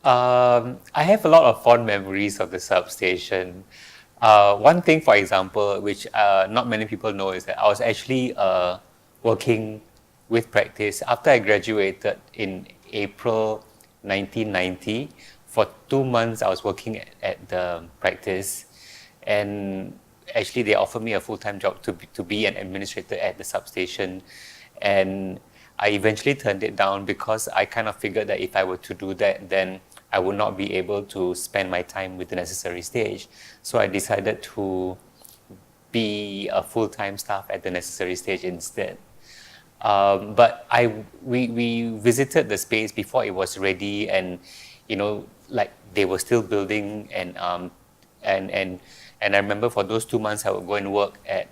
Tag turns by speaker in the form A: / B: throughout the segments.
A: I have a lot of fond memories of the substation. One thing, for example, which not many people know, is that I was actually working with practice after I graduated in April 1990. For 2 months, I was working at the practice, and actually they offered me a full-time job to be an administrator at the substation, and I eventually turned it down because I kind of figured that if I were to do that, then I would not be able to spend my time with the necessary stage. So I decided to be a full-time staff at the necessary stage instead. But we visited the space before it was ready, and like they were still building, and I remember for those 2 months I would go and work at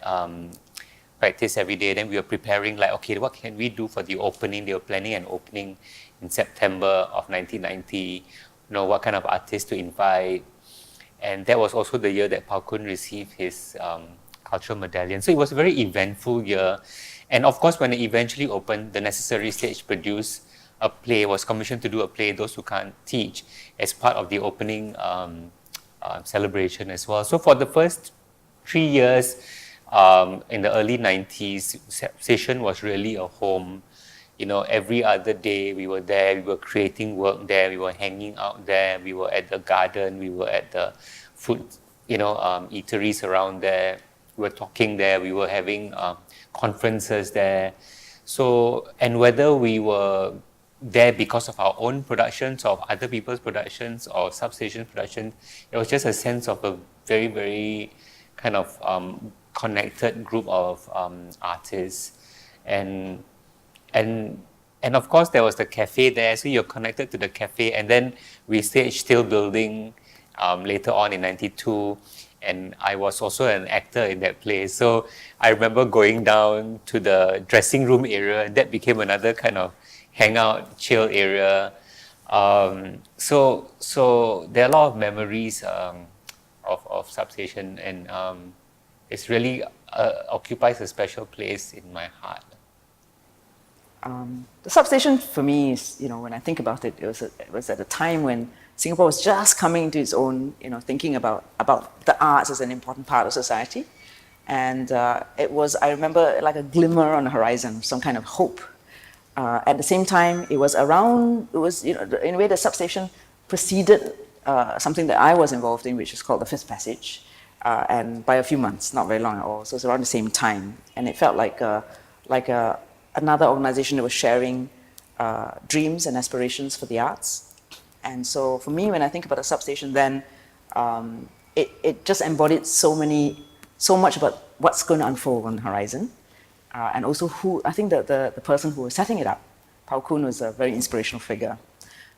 A: practice every day. Then we were preparing, like, okay, what can we do for the opening? They were planning an opening in September of 1990. What kind of artists to invite. And that was also the year that Pao Kun received his cultural medallion. So it was a very eventful year. And of course, when it eventually opened, the necessary stage produced a play, was commissioned to do a play, Those Who Can't Teach, as part of the opening celebration as well. So for the first 3 years, in the early 90s, Substation was really a home. Every other day we were there, we were creating work there, we were hanging out there, we were at the garden, we were at the food, eateries around there, we were talking there, we were having conferences there. So, and whether we were there because of our own productions or other people's productions or Substation productions, it was just a sense of a very, very kind of connected group of artists. And of course there was the cafe there, so you're connected to the cafe. And then we staged Still Building later on in 92, and I was also an actor in that play. So I remember going down to the dressing room area, and that became another kind of hangout, chill area. So there are a lot of memories of Substation, and it's really occupies a special place in my heart.
B: The Substation for me is, when I think about it, it was at a time when Singapore was just coming into its own, thinking about the arts as an important part of society. And it was, I remember, like a glimmer on the horizon, some kind of hope. At the same time, it was, in a way, the Substation preceded something that I was involved in, which is called the Fifth Passage, and by a few months, not very long at all. So it's around the same time, and it felt like another organization that was sharing dreams and aspirations for the arts. And so for me, when I think about the Substation, then it just embodied so much about what's going to unfold on the horizon. And also I think that the person who was setting it up, Pao Kun, was a very inspirational figure.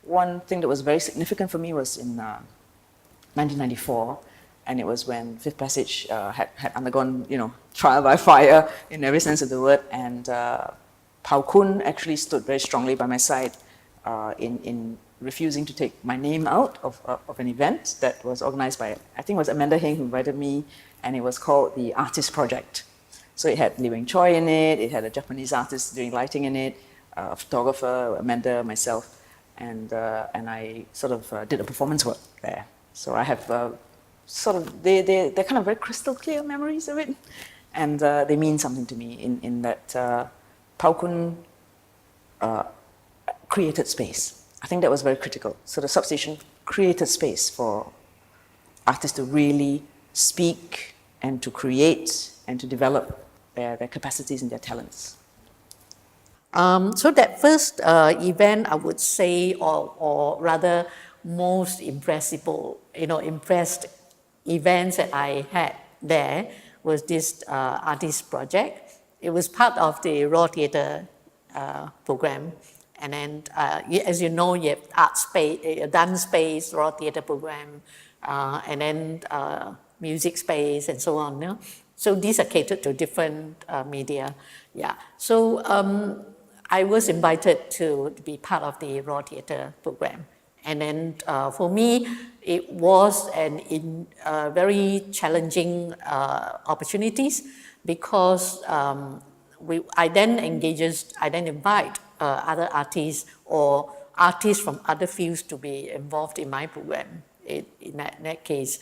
B: One thing that was very significant for me was in 1994, and it was when Fifth Passage had undergone, trial by fire in every sense of the word, and Pao Kun actually stood very strongly by my side in refusing to take my name out of an event that was organized by, I think it was Amanda Heng who invited me, and it was called the Artist Project. So it had Leun Choi in it, it had a Japanese artist doing lighting in it, a photographer, Amanda, myself, and I sort of did a performance work there. So I have they're kind of very crystal clear memories of it, and they mean something to me in that Pao Kun created space. I think that was very critical. So the Substation created space for artists to really speak and to create and to develop their capacities and their talents.
C: So that first event, I would say, or rather most impressed events that I had there was this artist project. It was part of the Raw Theatre program. And then, as you know, you have art space, dance space, Raw Theatre program, and then music space, and so on. No? So these are catered to different media. Yeah. So I was invited to be part of the Raw Theatre program. And then for me, it was very challenging opportunities, because I then invite other artists or artists from other fields to be involved in my program. In that case,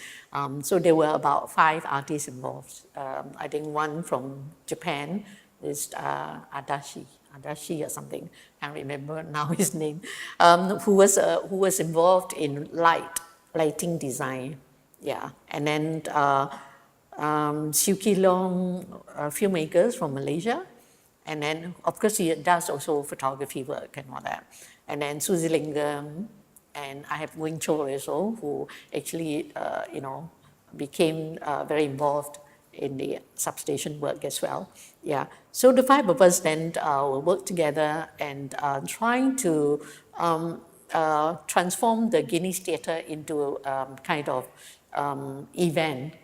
C: so there were about 5 artists involved. I think one from Japan is Adachi or something. Can't remember now his name. Who was involved in lighting design. Yeah, and then Siu Long, filmmakers from Malaysia, and then of course he does also photography work and all that. And then Suzy Lingam, and I have Wing Cho also, who actually became very involved in the substation work as well. Yeah, so the 5 of us then will work together and trying to transform the Guinness Theatre into kind of event.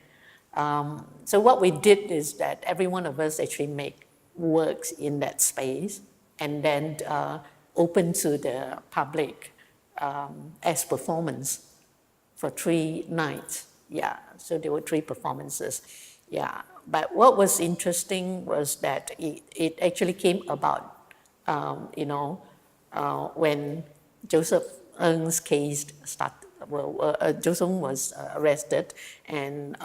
C: So what we did is that every one of us actually make works in that space and then open to the public as performance for 3 nights. Yeah, so there were 3 performances. Yeah, but what was interesting was that it actually came about, when Joseph Ng's case started. Joseph was arrested, and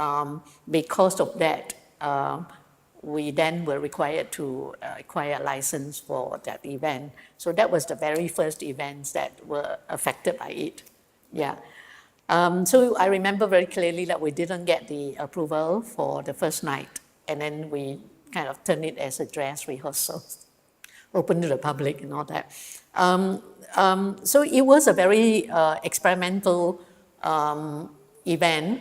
C: because of that, we then were required to acquire a license for that event. So that was the very first events that were affected by it. Yeah. So I remember very clearly that we didn't get the approval for the first night, and then we kind of turned it as a dress rehearsal, open to the public and all that. So it was a very experimental event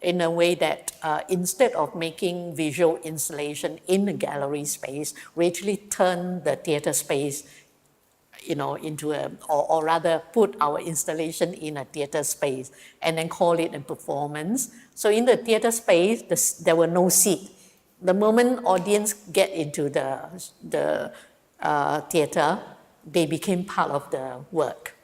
C: in a way that instead of making visual installation in the gallery space, we actually turned the theatre space into or rather put our installation in a theatre space and then call it a performance. So in the theatre space, there were no seats. The moment audience get into the theatre, they became part of the work.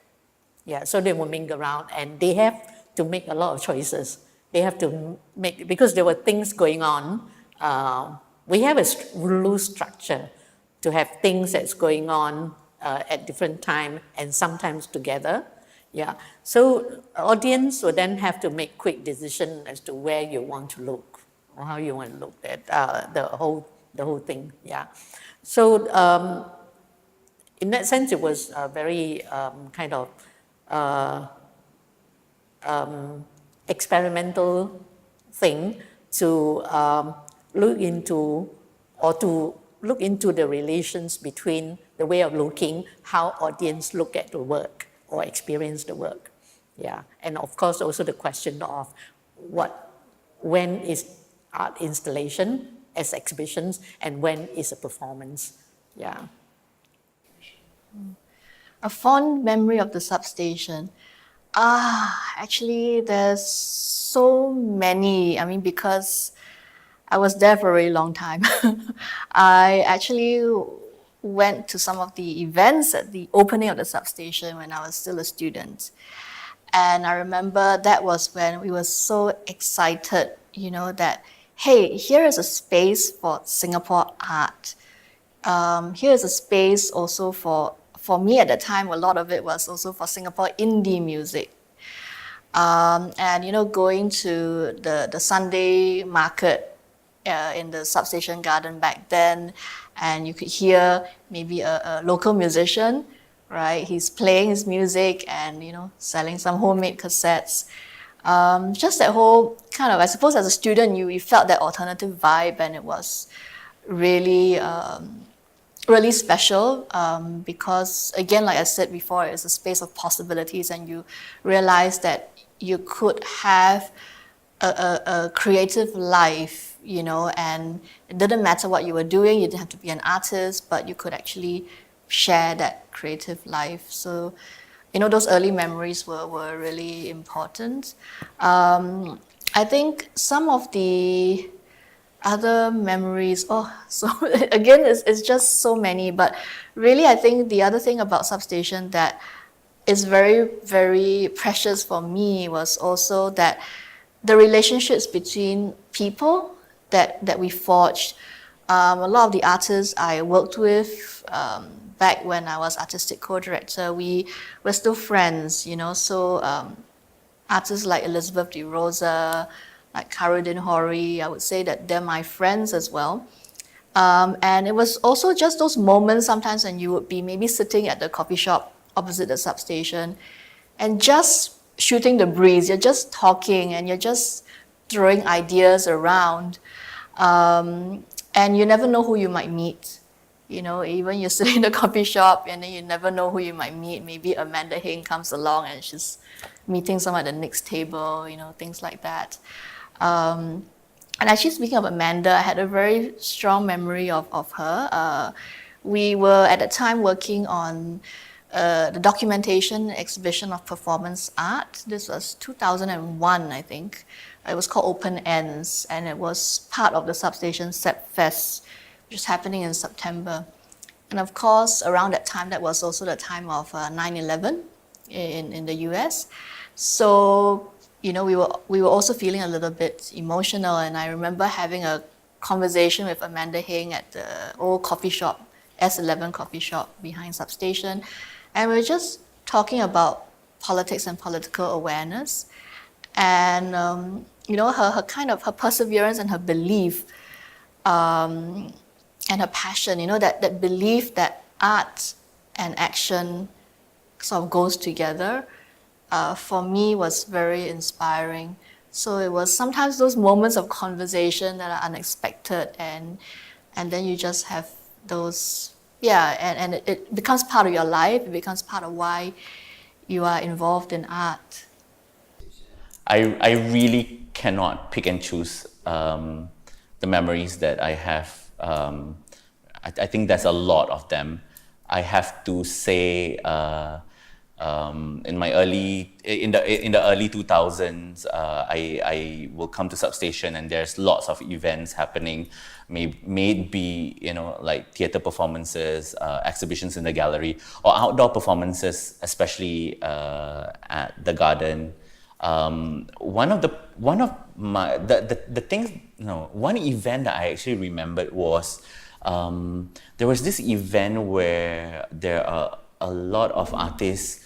C: Yeah, so they will mingle around and they have to make a lot of choices. They have to make, because there were things going on. We have a loose structure to have things that's going on at different time and sometimes together. Yeah, so audience will then have to make quick decision as to where you want to look or how you want to look at the whole thing. Yeah, so in that sense, it was a very kind of experimental thing to look into the relations between the way of looking, how audience look at the work or experience the work. Yeah, and of course also the question of when is art installation as exhibitions and when is a performance. Yeah.
D: A fond memory of the substation. Actually, there's so many. I mean, because I was there for a very long time. I actually went to some of the events at the opening of the substation when I was still a student. And I remember that was when we were so excited, that, hey, here is a space for Singapore art. Here is a space also for me at the time, a lot of it was also for Singapore indie music. And, going to the Sunday market in the substation garden back then, and you could hear maybe a local musician, right? He's playing his music and, selling some homemade cassettes. Just that whole kind of, I suppose as a student, you felt that alternative vibe, and it was really really special because, again, like I said before, it's a space of possibilities, and you realize that you could have a creative life, and it didn't matter what you were doing. You didn't have to be an artist, but you could actually share that creative life. So, those early memories were really important. I think some of the other memories, so again, it's just so many, but really I think the other thing about substation that is very, very precious for me was also that the relationships between people that we forged A lot of the artists I worked with back when I was artistic co-director, we were still friends, you know. So artists like Elizabeth De Rosa, like Karudin Hori, I would say that they're my friends as well. And it was also just those moments sometimes when you would be maybe sitting at the coffee shop opposite the substation and just shooting the breeze. You're just talking and you're just throwing ideas around. And you never know who you might meet. You know, even you're sitting in the coffee shop and then you never know who you might meet. Maybe Amanda Heng comes along and she's meeting someone at the next table, you know, things like that. And actually, speaking of Amanda, I had a very strong memory of her. We were at the time working on the documentation exhibition of performance art. This was 2001, I think. It was called Open Ends, and it was part of the Substation Sep Fest, which is happening in September. And of course, around that time, that was also the time of 9/11 in the US. So, you know, we were also feeling a little bit emotional, and I remember having a conversation with Amanda Heng at the old coffee shop, S11 coffee shop behind Substation, and we were just talking about politics and political awareness, and you know, her kind of her perseverance and her belief, and her passion, you know, that belief that art and action sort of goes together, for me was very inspiring. So it was sometimes those moments of conversation that are unexpected, and then you just have those, and it becomes part of your life. It becomes part of why you are involved in art.
E: I really cannot pick and choose the memories that I have. I think there's a lot of them. I have to say, in the early 2000s, I will come to Substation and there's lots of events happening. May it be, you know, like theatre performances, exhibitions in the gallery, or outdoor performances, especially at the garden. One event that I actually remembered was there was this event where there are a lot of artists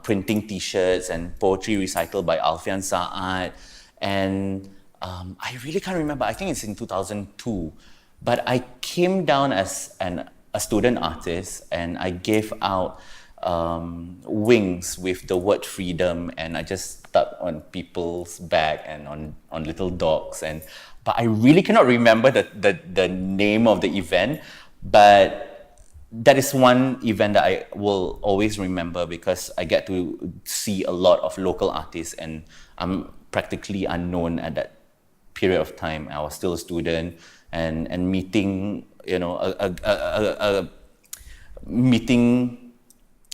E: printing T-shirts and poetry recital by Alvin Tan, and I really can't remember. I think it's in 2002, but I came down as a student artist and I gave out wings with the word freedom, and I just stuck on people's back and on little dogs, but I really cannot remember the name of the event, but that is one event that I will always remember because I get to see a lot of local artists, and I'm practically unknown at that period of time. I was still a student, and meeting, you know, meeting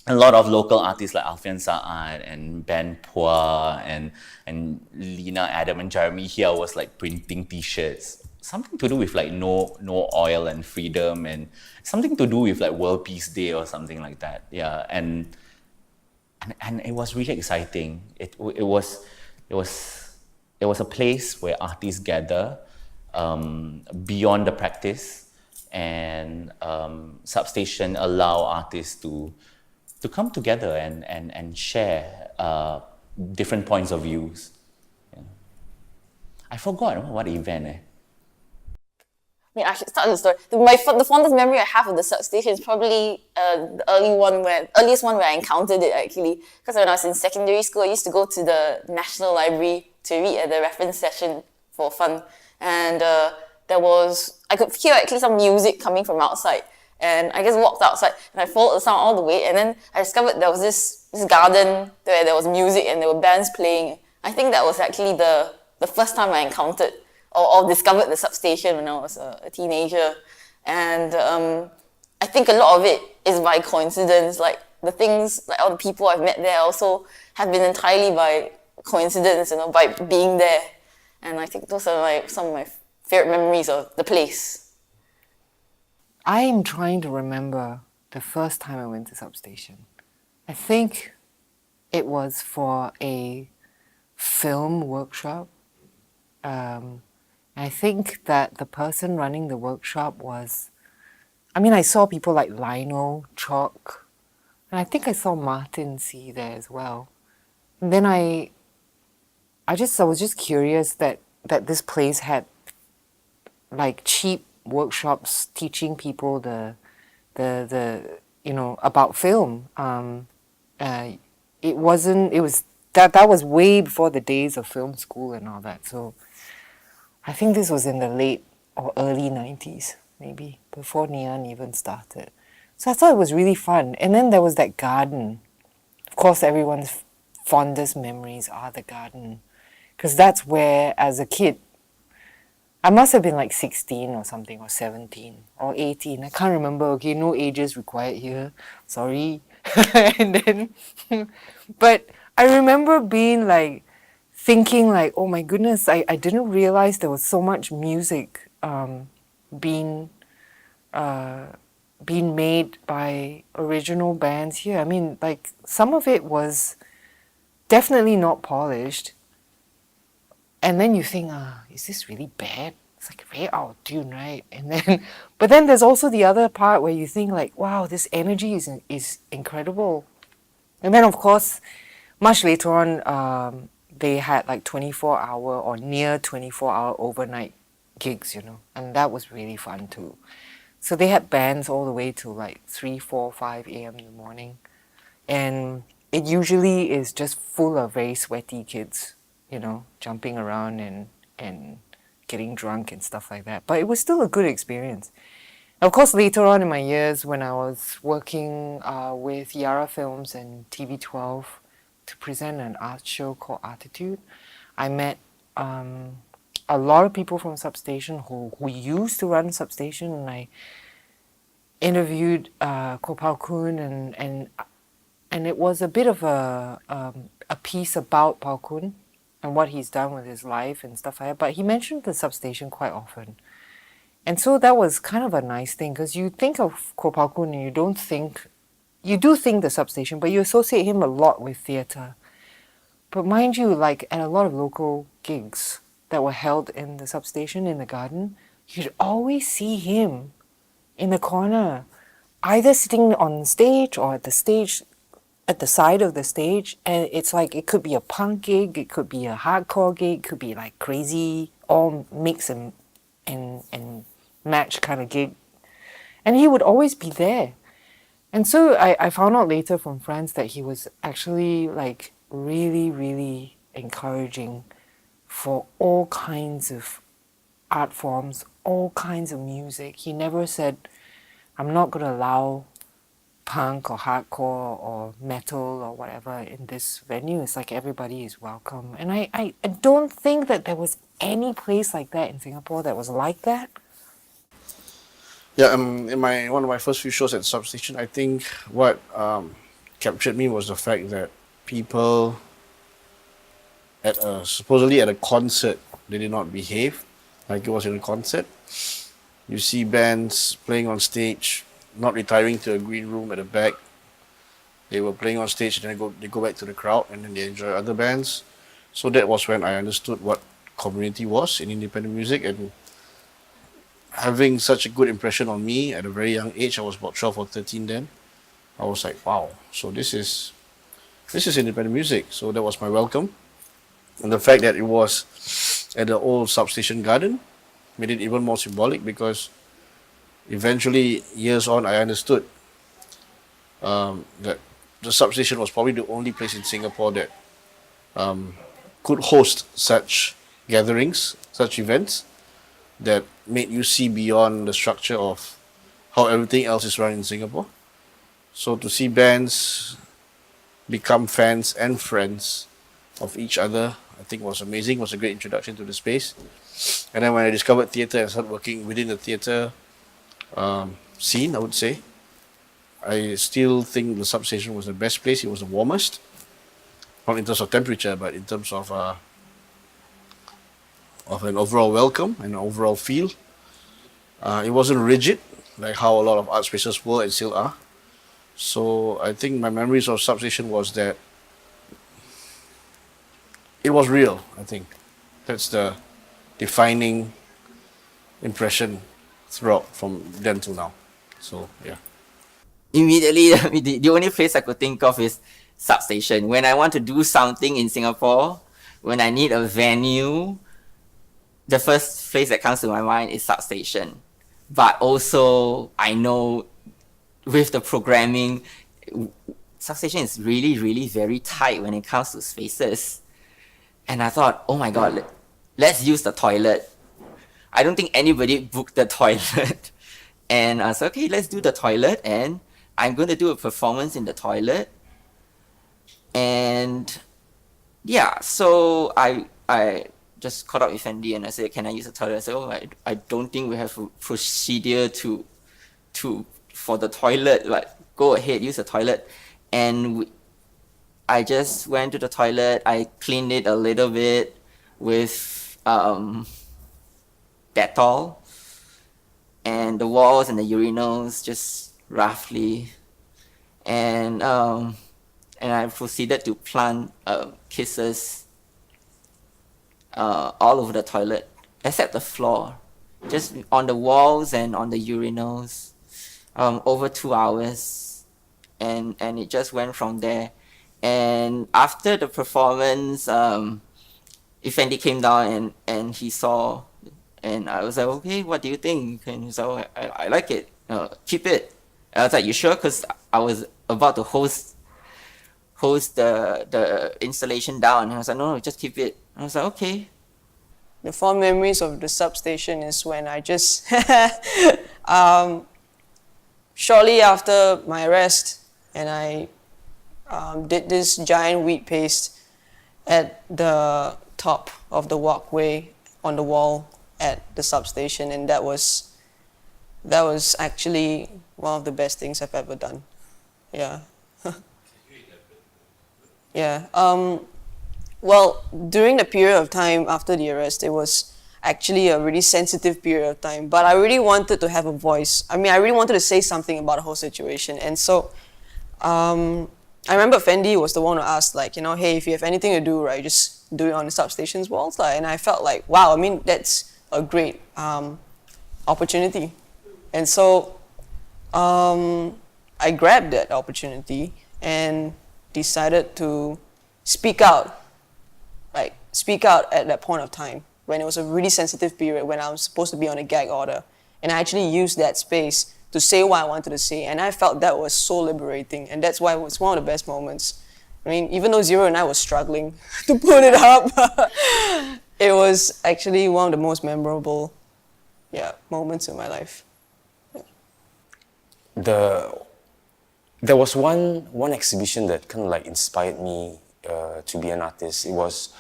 E: a lot of local artists like Alvin Tan and Ben Pua and Lina, Adam and Jeremy here was like printing T-shirts. Something to do with like no oil and freedom, and something to do with like World Peace Day or something like that. Yeah, and it was really exciting. It was a place where artists gather beyond the practice, and Substation allow artists to come together and share different points of views. Yeah. I forgot what event.
F: I mean, I should start the story. The fondest memory I have of the Substation is probably the earliest one where I encountered it, actually. Because when I was in secondary school, I used to go to the National Library to read at the reference session for fun. And I could hear actually some music coming from outside. And I just walked outside and I followed the sound all the way. And then I discovered there was this garden where there was music and there were bands playing. I think that was actually the first time I encountered or discovered the Substation when I was a teenager. And I think a lot of it is by coincidence. Like the things, like all the people I've met there also have been entirely by coincidence, you know, by being there. And I think those are like some of my favorite memories of the place.
G: I am trying to remember the first time I went to Substation. I think it was for a film workshop. I think that the person running the workshop was, I mean, I saw people like Lionel, Chalk, and I think I saw Martin C there as well. And then I was just curious that this place had like cheap workshops teaching people the about film. It wasn't. It was that was way before the days of film school and all that. So I think this was in the late or early 90s, maybe before neon even started. So I thought it was really fun. And then there was that garden. Of course, everyone's fondest memories are the garden, because that's where, as a kid, I must have been like 16 or something, or 17 or 18. I can't remember. Okay, no ages required here. Sorry. And then, but I remember being like, thinking like, oh my goodness, I didn't realize there was so much music being being made by original bands here. I mean, like some of it was definitely not polished. And then you think, is this really bad? It's like very out of tune, right? And then, but then there's also the other part where you think like, wow, this energy is incredible. And then of course, much later on, they had like 24-hour or near 24-hour overnight gigs, and that was really fun too. So they had bands all the way to like 3, 4, 5 a.m. in the morning. And it usually is just full of very sweaty kids, jumping around and getting drunk and stuff like that. But it was still a good experience. Of course, later on in my years, when I was working with Yara Films and TV12 to present an art show called Attitude, I met a lot of people from Substation who used to run Substation, and I interviewed Kuo Pao Kun, and it was a bit of a piece about Pao Kun and what he's done with his life and stuff like that. But he mentioned the Substation quite often. And so that was kind of a nice thing, because you think of Kuo Pao Kun and you do think the Substation, but you associate him a lot with theatre. But mind you, like at a lot of local gigs that were held in the Substation in the garden, you'd always see him in the corner, either sitting on stage or at the stage, at the side of the stage. And it's like, it could be a punk gig, it could be a hardcore gig, it could be like crazy, all mix and match kind of gig. And he would always be there. And so I found out later from friends that he was actually like really, really encouraging for all kinds of art forms, all kinds of music. He never said, I'm not going to allow punk or hardcore or metal or whatever in this venue. It's like everybody is welcome. And I don't think that there was any place like that in Singapore that was like that.
H: Yeah, in one of my first few shows at Substation, I think what captured me was the fact that people supposedly at a concert, they did not behave like it was in a concert. You see bands playing on stage, not retiring to a green room at the back. They were playing on stage and then they go back to the crowd and then they enjoy other bands. So that was when I understood what community was in independent music, and having such a good impression on me at a very young age. I was about 12 or 13 then. I was like, wow, so this is independent music. So that was my welcome. And the fact that it was at the old Substation garden made it even more symbolic, because eventually, years on, I understood that the Substation was probably the only place in Singapore that could host such gatherings, such events, that made you see beyond the structure of how everything else is run in Singapore. So to see bands become fans and friends of each other, I think was amazing, was a great introduction to the space. And then when I discovered theatre and started working within the theatre scene, I would say, I still think the Substation was the best place. It was the warmest, not in terms of temperature, but in terms of an overall welcome and an overall feel. It wasn't rigid, like how a lot of art spaces were and still are. So I think my memories of Substation was that it was real, I think. That's the defining impression throughout from then to now. So yeah.
I: Immediately, the only place I could think of is Substation. When I want to do something in Singapore, when I need a venue, the first place that comes to my mind is Substation. But also, I know with the programming, Substation is really, really very tight when it comes to spaces. And I thought, oh my God, let's use the toilet. I don't think anybody booked the toilet. And I said, okay, let's do the toilet. And I'm going to do a performance in the toilet. And yeah, so I just caught up with Andy and I said, can I use the toilet? I said, oh, I don't think we have a procedure for the toilet. Like, go ahead, use the toilet. And I just went to the toilet. I cleaned it a little bit with Dettol, and the walls and the urinals just roughly. And I proceeded to plant kisses all over the toilet, except the floor, just on the walls and on the urinals, over 2 hours, and it just went from there. And after the performance, Effendi came down and he saw, and I was like, okay, what do you think? And he said, oh, I like it, keep it. And I was like, you sure? Because I was about to host the installation down. And I was like, no, just keep it. And I was like, okay.
J: The fond memories of the substation is when I just, shortly after my arrest, and I did this giant wheat paste at the top of the walkway on the wall at the substation, and that was actually one of the best things I've ever done. Yeah. Yeah. Well, during the period of time after the arrest, it was actually a really sensitive period of time, but I really wanted to have a voice. I mean, I really wanted to say something about the whole situation. And so I remember Fendi was the one who asked, like, hey, if you have anything to do, right, just do it on the substation's walls. And I felt like, wow, I mean, that's a great opportunity. And so I grabbed that opportunity and decided to speak out at that point of time when it was a really sensitive period, when I was supposed to be on a gag order. And I actually used that space to say what I wanted to say. And I felt that was so liberating. And that's why it was one of the best moments. I mean, even though Zero and I was struggling to put it up, it was actually one of the most memorable moments in my life.
K: There was one exhibition that kind of like inspired me to be an artist. It was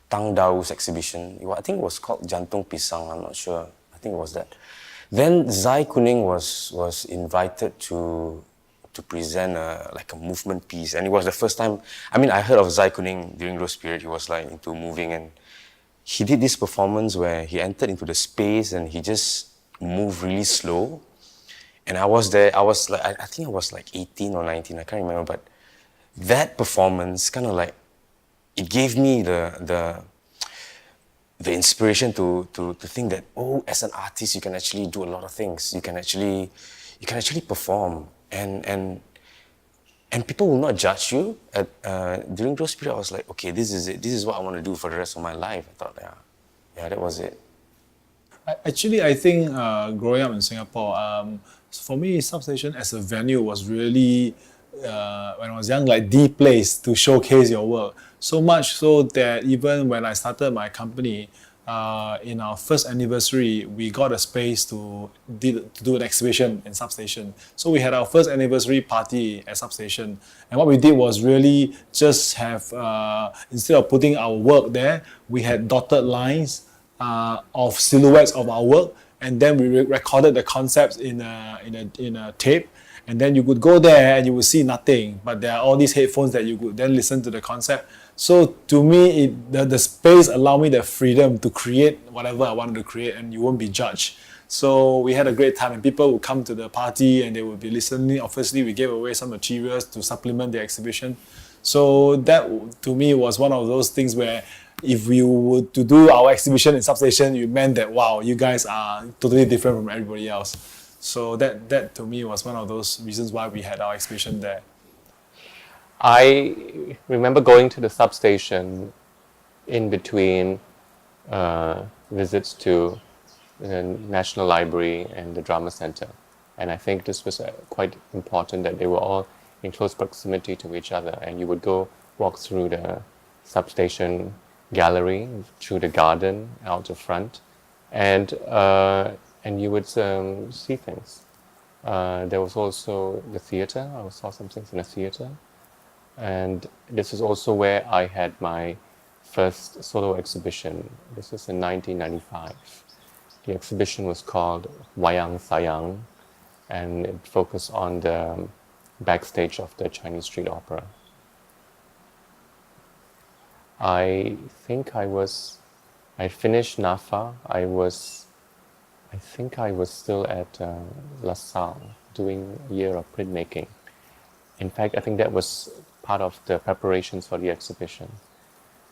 K: Tang Dao's exhibition. I think it was called Jantung Pisang, I'm not sure. I think it was that. Then Zai Kuning was invited to present a movement piece, and it was the first time. I mean, I heard of Zai Kuning during those period. He was like into moving, and he did this performance where he entered into the space and he just moved really slow. And I was there. I think I was like 18 or 19. I can't remember, but that performance kind of like it gave me the inspiration to think that, oh, as an artist you can actually do a lot of things. You can actually perform, and people will not judge you. During those periods, I was like, okay, this is it. This is what I want to do for the rest of my life. I thought, yeah, that was it.
L: Actually, I think growing up in Singapore, for me, Substation as a venue was really, when I was young, like the place to showcase your work. So much so that even when I started my company, in our first anniversary, we got a space to do an exhibition in Substation. So we had our first anniversary party at Substation. And what we did was really just have, instead of putting our work there, we had dotted lines of silhouettes of our work, and then we recorded the concepts in a tape, and then you could go there and you would see nothing, but there are all these headphones that you could then listen to the concept. So to me, the space allowed me the freedom to create whatever I wanted to create, and you won't be judged. So we had a great time, and people would come to the party and they would be listening. Obviously, we gave away some materials to supplement the exhibition. So that, to me, was one of those things where if we were to do our exhibition in Substation, it meant that, wow, you guys are totally different from everybody else. So that to me was one of those reasons why we had our exhibition there.
M: I remember going to the substation in between visits to the National Library and the Drama Center. And I think this was quite important that they were all in close proximity to each other. And you would go walk through the substation gallery, through the garden, out the front, and you would see things. There was also the theater. I saw some things in the theater. And this is also where I had my first solo exhibition. This was in 1995. The exhibition was called Wayang Sayang, and it focused on the backstage of the Chinese street opera. I think I finished NAFA. I think I was still at LaSalle doing a year of printmaking. In fact, I think that was part of the preparations for the exhibition.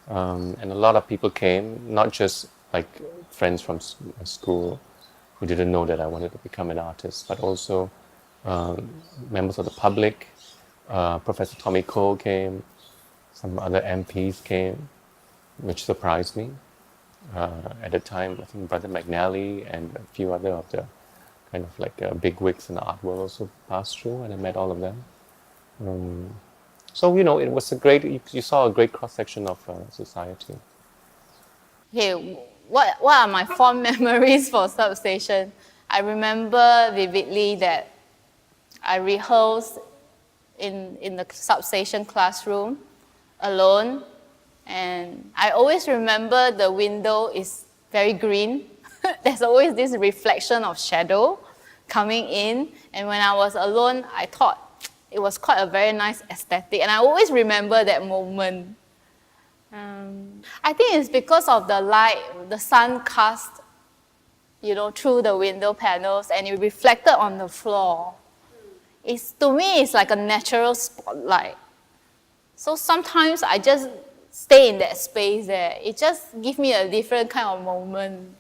M: And a lot of people came, not just like friends from school who didn't know that I wanted to become an artist, but also members of the public. Professor Tommy Koh came, some other MPs came, which surprised me. At the time, I think Brother McNally and a few other of the kind of like big wigs in the art world also passed through, and I met all of them. So, it was you saw a great cross-section of society.
F: Okay, what are my fond memories for Substation? I remember vividly that I rehearsed in the Substation classroom alone, and I always remember the window is very green. There's always this reflection of shadow coming in, and when I was alone, I thought it was quite a very nice aesthetic, and I always remember that moment. I think it's because of the light, the sun cast, through the window panels, and it reflected on the floor. To me, it's like a natural spotlight. So sometimes I just stay in that space there. It just gives me a different kind of moment,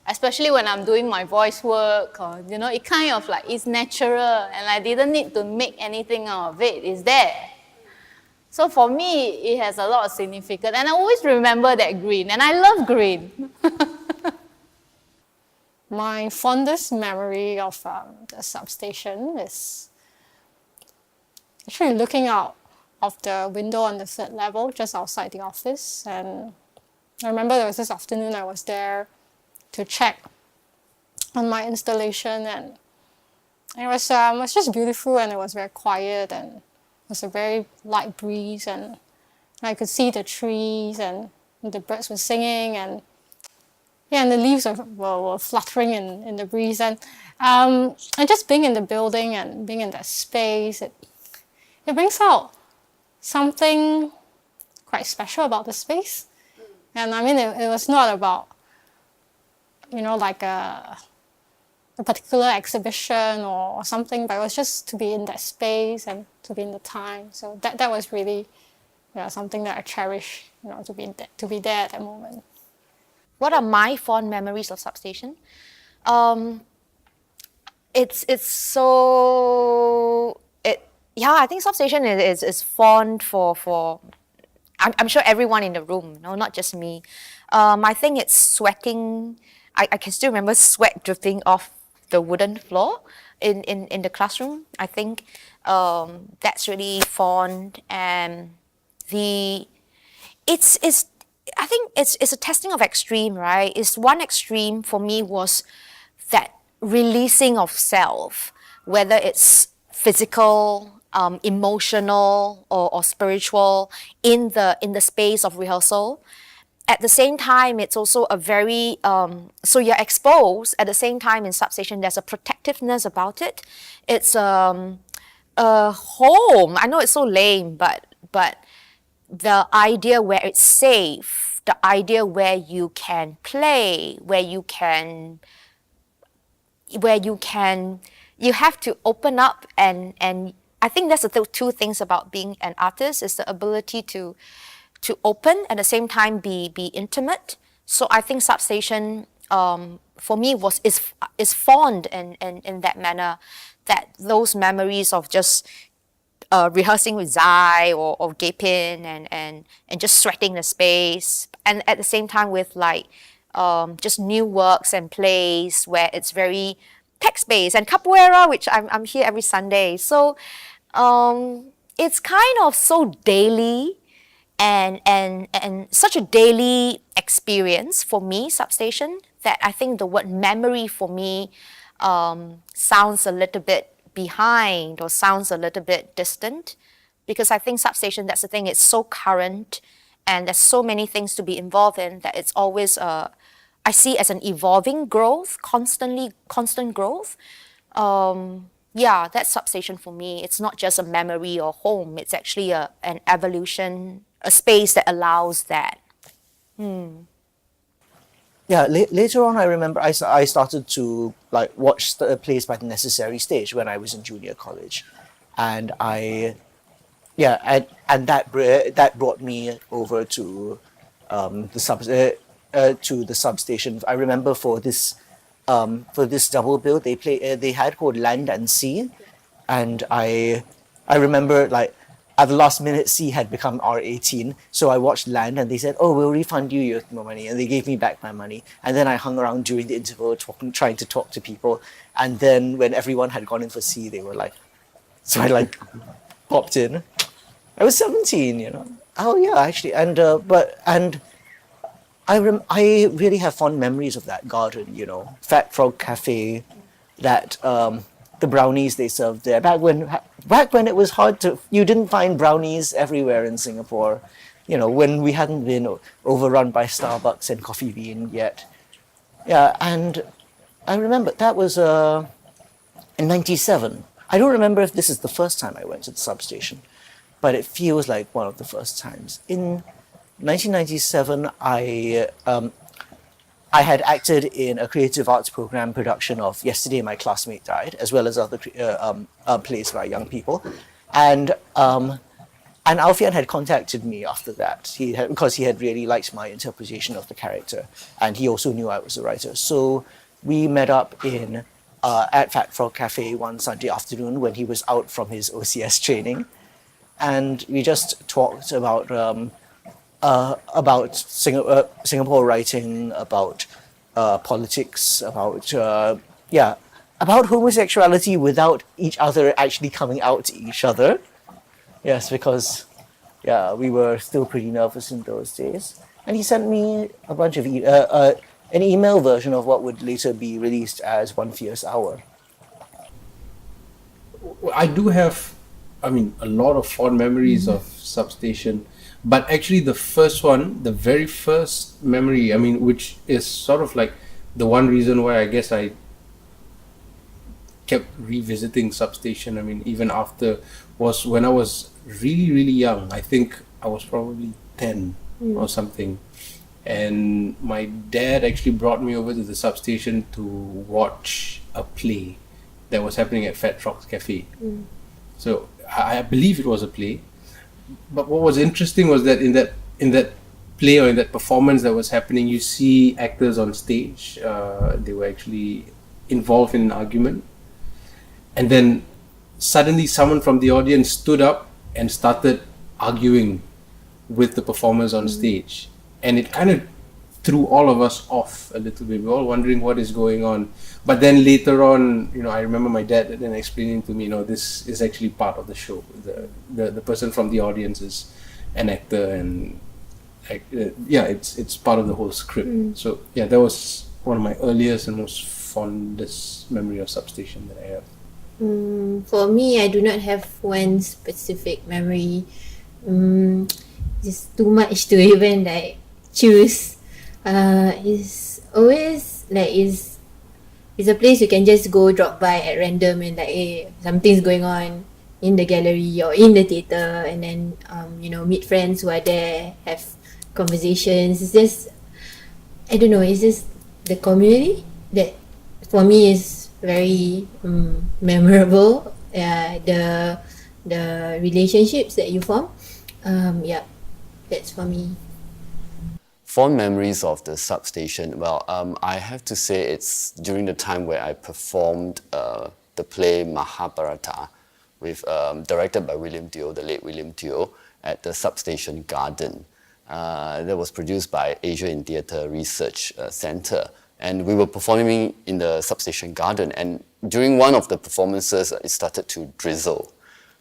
F: especially when I'm doing my voice work, or, it kind of like, it's natural, and I didn't need to make anything out of it. It's there. So for me, it has a lot of significance, and I always remember that green, and I love green.
N: My fondest memory of the substation is actually looking out of the window on the third level, just outside the office. And I remember there was this afternoon I was there to check on my installation, and it was just beautiful, and it was very quiet, and it was a very light breeze, and I could see the trees, and the birds were singing, and the leaves were fluttering in the breeze, and just being in the building and being in that space, it brings out something quite special about the space. And I mean, it was not about like a particular exhibition or something, but it was just to be in that space and to be in the time. So that was really something that I cherish, to be there at that moment.
O: What are my fond memories of Substation? I think Substation is fond for I'm sure everyone in the room, not just me. I think it's sweating. I can still remember sweat dripping off the wooden floor in the classroom. I think that's really fond, and I think it's a testing of extreme, right? It's one extreme for me was that releasing of self, whether it's physical, emotional, or spiritual in the space of rehearsal. At the same time, it's also a very so you're exposed. At the same time, in Substation, there's a protectiveness about it. It's a home. I know it's so lame, but the idea where it's safe, the idea where you can play, where you have to open up, and I think that's the two things about being an artist, is the ability to to open, at the same time be intimate. So I think Substation for me is fond in that manner, that those memories of just rehearsing with Zai or Gapin and just sweating the space, and at the same time with like just new works and plays where it's very text-based, and capoeira, which I'm here every Sunday. So it's kind of so daily and such a daily experience for me, Substation, that I think the word memory for me sounds a little bit behind or sounds a little bit distant, because I think Substation, that's the thing, it's so current and there's so many things to be involved in that it's always I see as an evolving growth, constant growth. Yeah, that's Substation for me. It's not just a memory or home, it's actually an evolution, a space that allows that.
P: Yeah, later on, I remember I started to like watch the plays by the Necessary Stage when I was in junior college, and that brought me over to the Substation. I remember for this double bill they had called Land and Sea, and I remember like at the last minute C had become R18, so I watched Land and they said, oh, we'll refund you your money, and they gave me back my money, and then I hung around during the interval trying to talk to people, and then when everyone had gone in for C, they were like, so I like popped in. I was 17, you know. Oh yeah, actually, and I really have fond memories of that garden, you know, Fat Frog Cafe, that the brownies they served there back when it was hard to, you didn't find brownies everywhere in Singapore, you know, when we hadn't been overrun by Starbucks and Coffee Bean yet. Yeah, and I remember that was in '97. I don't remember if this is the first time I went to the Substation, but it feels like one of the first times. In 1997, I had acted in a creative arts program production of Yesterday My Classmate Died, as well as other plays by young people. And Alfian had contacted me after that, because he had really liked my interpretation of the character, and he also knew I was a writer. So we met up at Fat Frog Cafe one Sunday afternoon when he was out from his OCS training, and we just talked about Singapore writing, about politics, about homosexuality without each other actually coming out to each other. Yes, because we were still pretty nervous in those days. And he sent me a bunch of an email version of what would later be released as One Fierce Hour.
Q: I do have, a lot of fond memories of Substation. But actually the very first memory, which is sort of like the one reason why I guess I kept revisiting Substation, even after, was when I was really, really young. I think I was probably 10 or something. And my dad actually brought me over to the Substation to watch a play that was happening at Fat Frog Cafe. So I believe it was a play. But what was interesting was that in that play or in that performance that was happening, you see actors on stage. They were actually involved in an argument, and then suddenly someone from the audience stood up and started arguing with the performers on stage, and it kind of threw all of us off a little bit. We were all wondering what is going on. But then later on, I remember my dad then explaining to me, this is actually part of the show. The person from the audience is an actor, and it's part of the whole script. So that was one of my earliest and most fondest memory of Substation that I have.
R: For me, I do not have one specific memory. Just too much to even like choose. It's always like it's a place you can just go drop by at random and like, hey, something's going on in the gallery or in the theatre, and then meet friends who are there, have conversations. It's just, I don't know, it's just the community that for me is very memorable. The relationships that you form. That's for me.
S: Fond memories of the substation. Well, I have to say it's during the time where I performed the play Mahabharata, directed by William Teo, the late William Teo, at the Substation Garden. That was produced by Asia in Theatre Research Centre. And we were performing in the Substation Garden. And during one of the performances, it started to drizzle,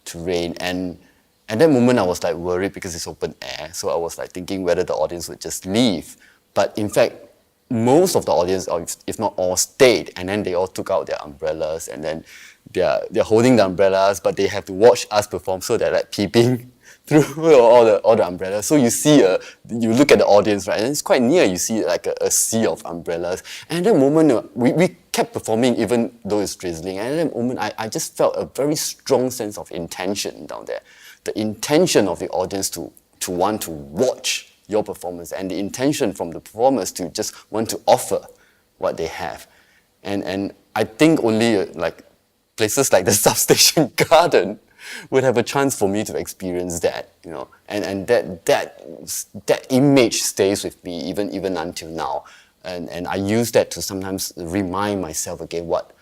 S: to rain. And at that moment, I was like worried because it's open air. So I was like thinking whether the audience would just leave. But in fact, most of the audience, or if not all, stayed. And then they all took out their umbrellas. And then they're holding the umbrellas, but they have to watch us perform. So they're like peeping through all the umbrellas. So you see, you look at the audience, right, and it's quite near. You see like a sea of umbrellas. And at that moment, we kept performing even though it's drizzling. And at that moment, I just felt a very strong sense of intention down there. The intention of the audience to want to watch your performance, and the intention from the performers to just want to offer what they have. And I think only like places like the Substation Garden would have a chance for me to experience that, you know, and that image stays with me even until now, and I use that to sometimes remind myself again what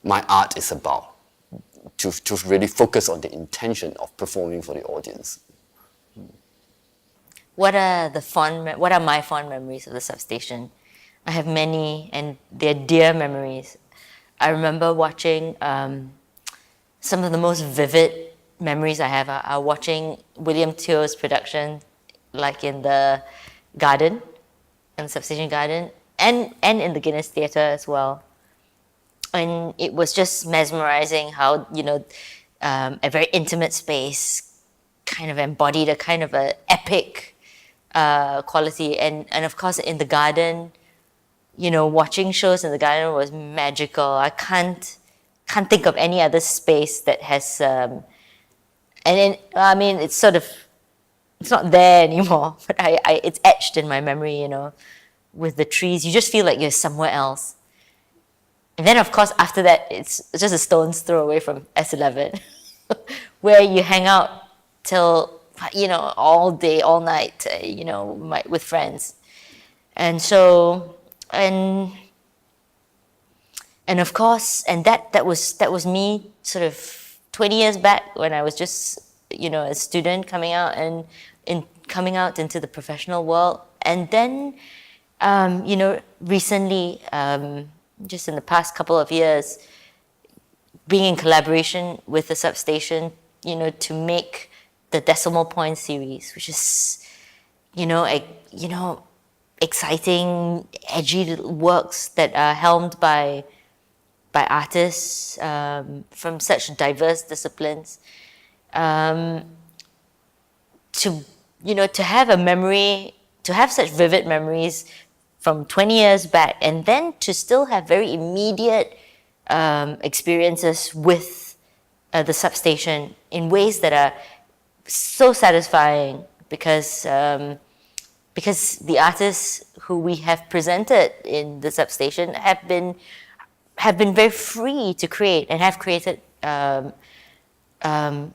S: my art is about, to really focus on the intention of performing for the audience.
T: What are my fond memories of the Substation? I have many, and they're dear memories. I remember watching. Some of the most vivid memories I have are watching William Teo's production, like in the garden, in the Substation Garden, and in the Guinness Theatre as well. And it was just mesmerizing how, you know, a very intimate space kind of embodied a kind of an epic quality. And of course, in the garden, you know, watching shows in the garden was magical. I can't think of any other space that has, I mean, it's not there anymore, but it's etched in my memory, you know, with the trees. You just feel like you're somewhere else. And then, of course, after that, it's just a stone's throw away from S11, where you hang out till, you know, all day, all night, you know, with friends. And so, and of course, and that was me sort of 20 years back when I was just, you know, a student coming out coming out into the professional world. And then, you know, recently, just in the past couple of years, being in collaboration with the Substation, you know, to make the Decimal Point series, which is, you know, exciting, edgy works that are helmed by artists from such diverse disciplines, to have a memory, to have such vivid memories from 20 years back, and then to still have very immediate experiences with the Substation in ways that are so satisfying, because the artists who we have presented in the Substation have been very free to create, and have created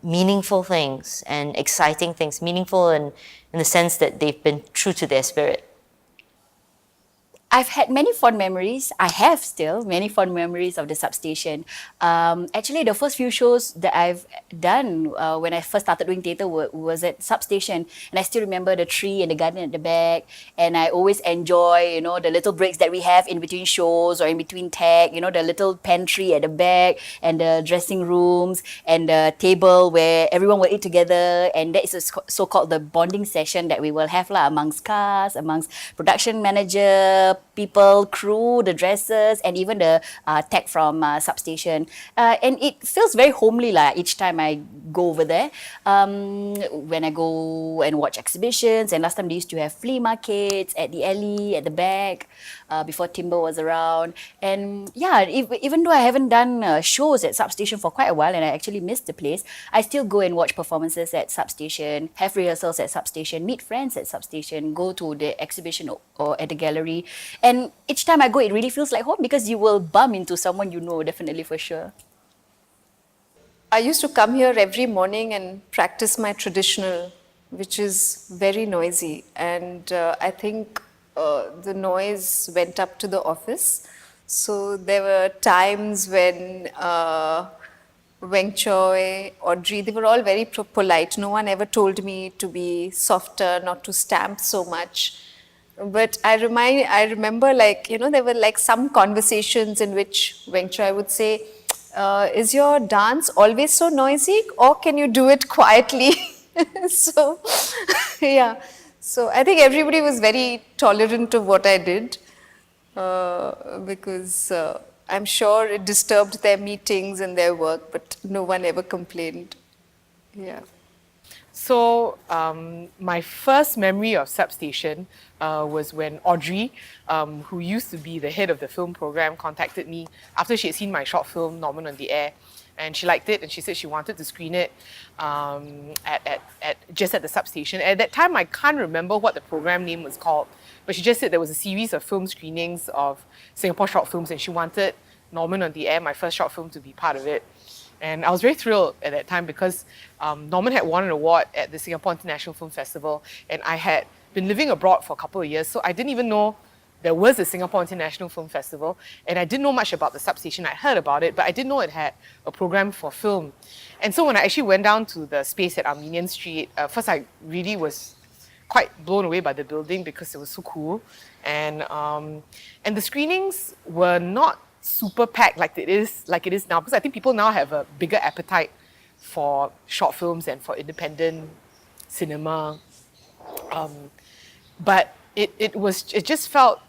T: meaningful things and exciting things, meaningful in the sense that they've been true to their spirit.
U: I've had many fond memories. I have still many fond memories of the Substation. Actually, the first few shows that I've done when I first started doing theatre was at Substation, and I still remember the tree and the garden at the back. And I always enjoy, you know, the little breaks that we have in between shows or in between tag. You know, the little pantry at the back and the dressing rooms and the table where everyone will eat together. And that is a so-called the bonding session that we will have amongst cast, amongst production manager, people, crew, the dressers, and even the tech from Substation. And it feels very homely each time I go over there. When I go and watch exhibitions, and last time they used to have flea markets at the alley, at the back, before Timber was around. And yeah, even though I haven't done shows at Substation for quite a while, and I actually missed the place, I still go and watch performances at Substation, have rehearsals at Substation, meet friends at Substation, go to the exhibition or at the gallery. And each time I go, it really feels like home, because you will bump into someone you know, definitely, for sure.
V: I used to come here every morning and practice my traditional
A: which is very noisy. And I think the noise went up to the office. So there were times when Weng Choi, Audrey, they were all very polite. No one ever told me to be softer, not to stamp so much. But I remember, like, you know, there were like some conversations in which Weng Choi would say, is your dance always so noisy, or can you do it quietly? So, yeah. So I think everybody was very tolerant of what I did, because I'm sure it disturbed their meetings and their work, but no one ever complained. Yeah.
G: So my first memory of Substation was when Audrey, who used to be the head of the film program, contacted me after she had seen my short film, Norman on the Air. And she liked it, and she said she wanted to screen it just at the Substation. At that time, I can't remember what the program name was called, but she just said there was a series of film screenings of Singapore short films, and she wanted Norman on the Air, my first short film, to be part of it. And I was very thrilled at that time because Norman had won an award at the Singapore International Film Festival, and I had been living abroad for a couple of years, so I didn't even know there was a Singapore International Film Festival, and I didn't know much about the Substation. I heard about it, but I didn't know it had a program for film. And so when I actually went down to the space at Armenian Street, first I really was quite blown away by the building because it was so cool. And the screenings were not super packed like it is now, because I think people now have a bigger appetite for short films and for independent cinema. But it just felt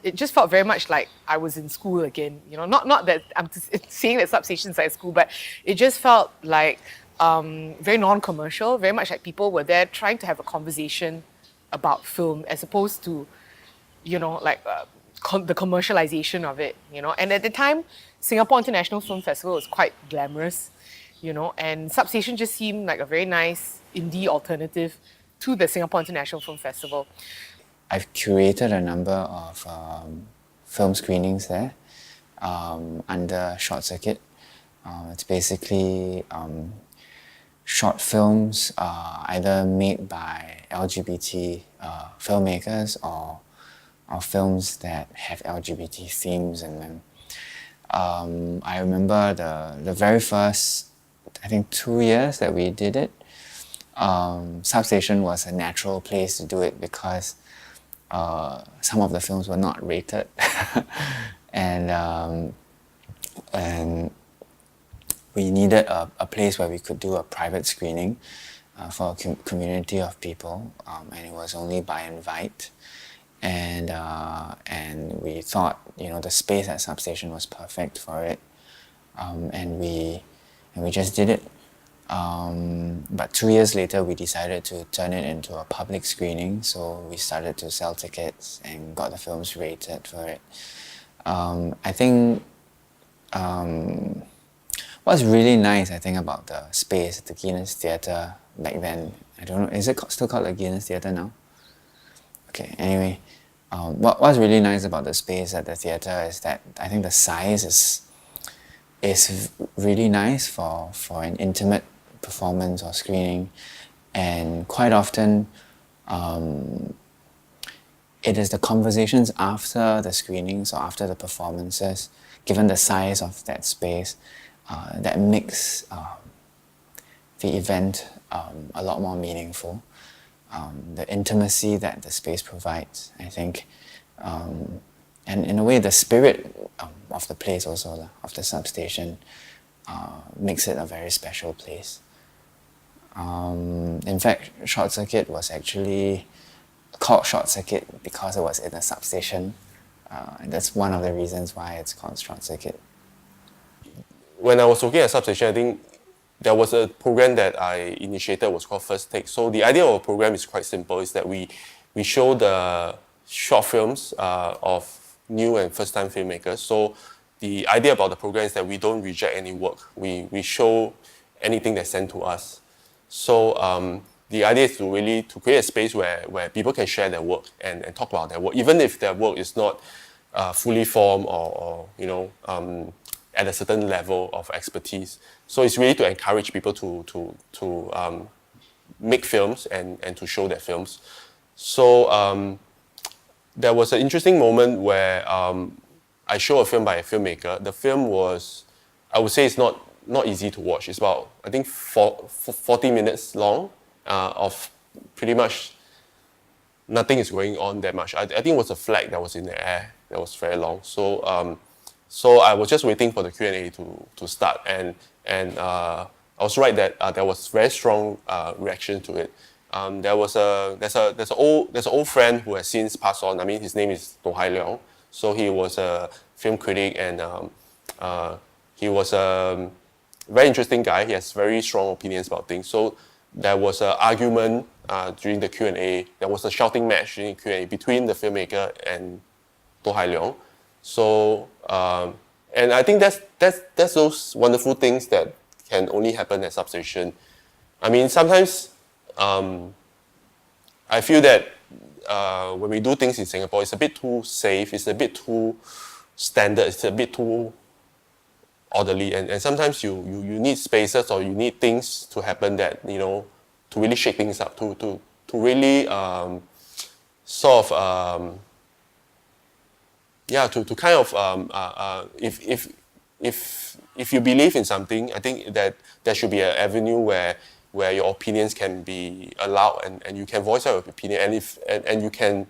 G: very much like I was in school again. You know, not that I'm saying that Substation's like school, but it just felt like very non-commercial, very much like people were there trying to have a conversation about film as opposed to, you know, like the commercialization of it. You know, and at the time, Singapore International Film Festival was quite glamorous, you know, and Substation just seemed like a very nice indie alternative to the Singapore International Film Festival.
V: I've curated a number of film screenings there under Short Circuit. It's basically short films either made by LGBT filmmakers or films that have LGBT themes in them. I remember the very first, I think 2 years that we did it, Substation was a natural place to do it because some of the films were not rated, and we needed a place where we could do a private screening for a community of people, and it was only by invite. And we thought, you know, the space at Substation was perfect for it, and we just did it. But 2 years later, we decided to turn it into a public screening, so we started to sell tickets and got the films rated for it. I think what's really nice, I think, about the space, the Guinness Theatre back then, I don't know, is it still called the Guinness Theatre now? Okay, anyway, what's really nice about the space at the theatre is that I think the size is really nice for an intimate performance or screening, and quite often it is the conversations after the screenings or after the performances, given the size of that space, that makes the event a lot more meaningful. The intimacy that the space provides, I think, and in a way the spirit of the place also, of the Substation, makes it a very special place. In fact, Short Circuit was actually called Short Circuit because it was in a substation, and that's one of the reasons why it's called Short Circuit.
K: When I was working at Substation, I think there was a program that I initiated, was called First Take. So the idea of a program is quite simple, is that we show the short films of new and first-time filmmakers. So the idea about the program is that we don't reject any work. We show anything that's sent to us. So the idea is to create a space where people can share their work and talk about their work, even if their work is not fully formed or you know, at a certain level of expertise. So it's really to encourage people to
B: make films and to show their films. So there was an interesting moment where I show a film by a filmmaker. The film was, I would say it's not easy to watch. It's about, I think, 40 minutes long of pretty much nothing is going on that much. I think it was a flag that was in the air that was very long. So so I was just waiting for the Q&A to start, and I was right that there was very strong reaction to it. There's an old friend who has since passed on. I mean, his name is Leun. So he was a film critic, and he was a very interesting guy. He has very strong opinions about things. So there was an argument during the Q&A. There was a shouting match during the Q&A between the filmmaker and Leun. So and I think that's those wonderful things that can only happen at Substation. I mean, sometimes I feel that when we do things in Singapore, it's a bit too safe, it's a bit too standard, it's a bit too orderly, and sometimes you need spaces or you need things to happen that, you know, to really shake things up, to really sort of to kind of if you believe in something, I think that there should be an avenue where your opinions can be allowed, and you can voice out your opinion, and you can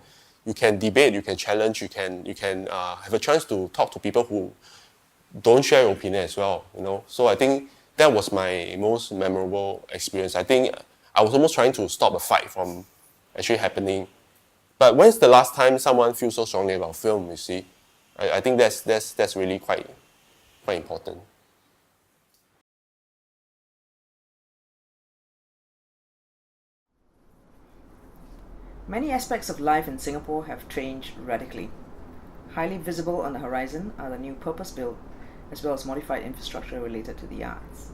B: debate, you can challenge, you can have a chance to talk to people who don't share your opinion as well, you know. So I think that was my most memorable experience. I think I was almost trying to stop a fight from actually happening. But when's the last time someone feels so strongly about film, you see? I think that's really quite important.
C: Many aspects of life in Singapore have changed radically. Highly visible on the horizon are the new purpose-built as well as modified infrastructure related to the arts.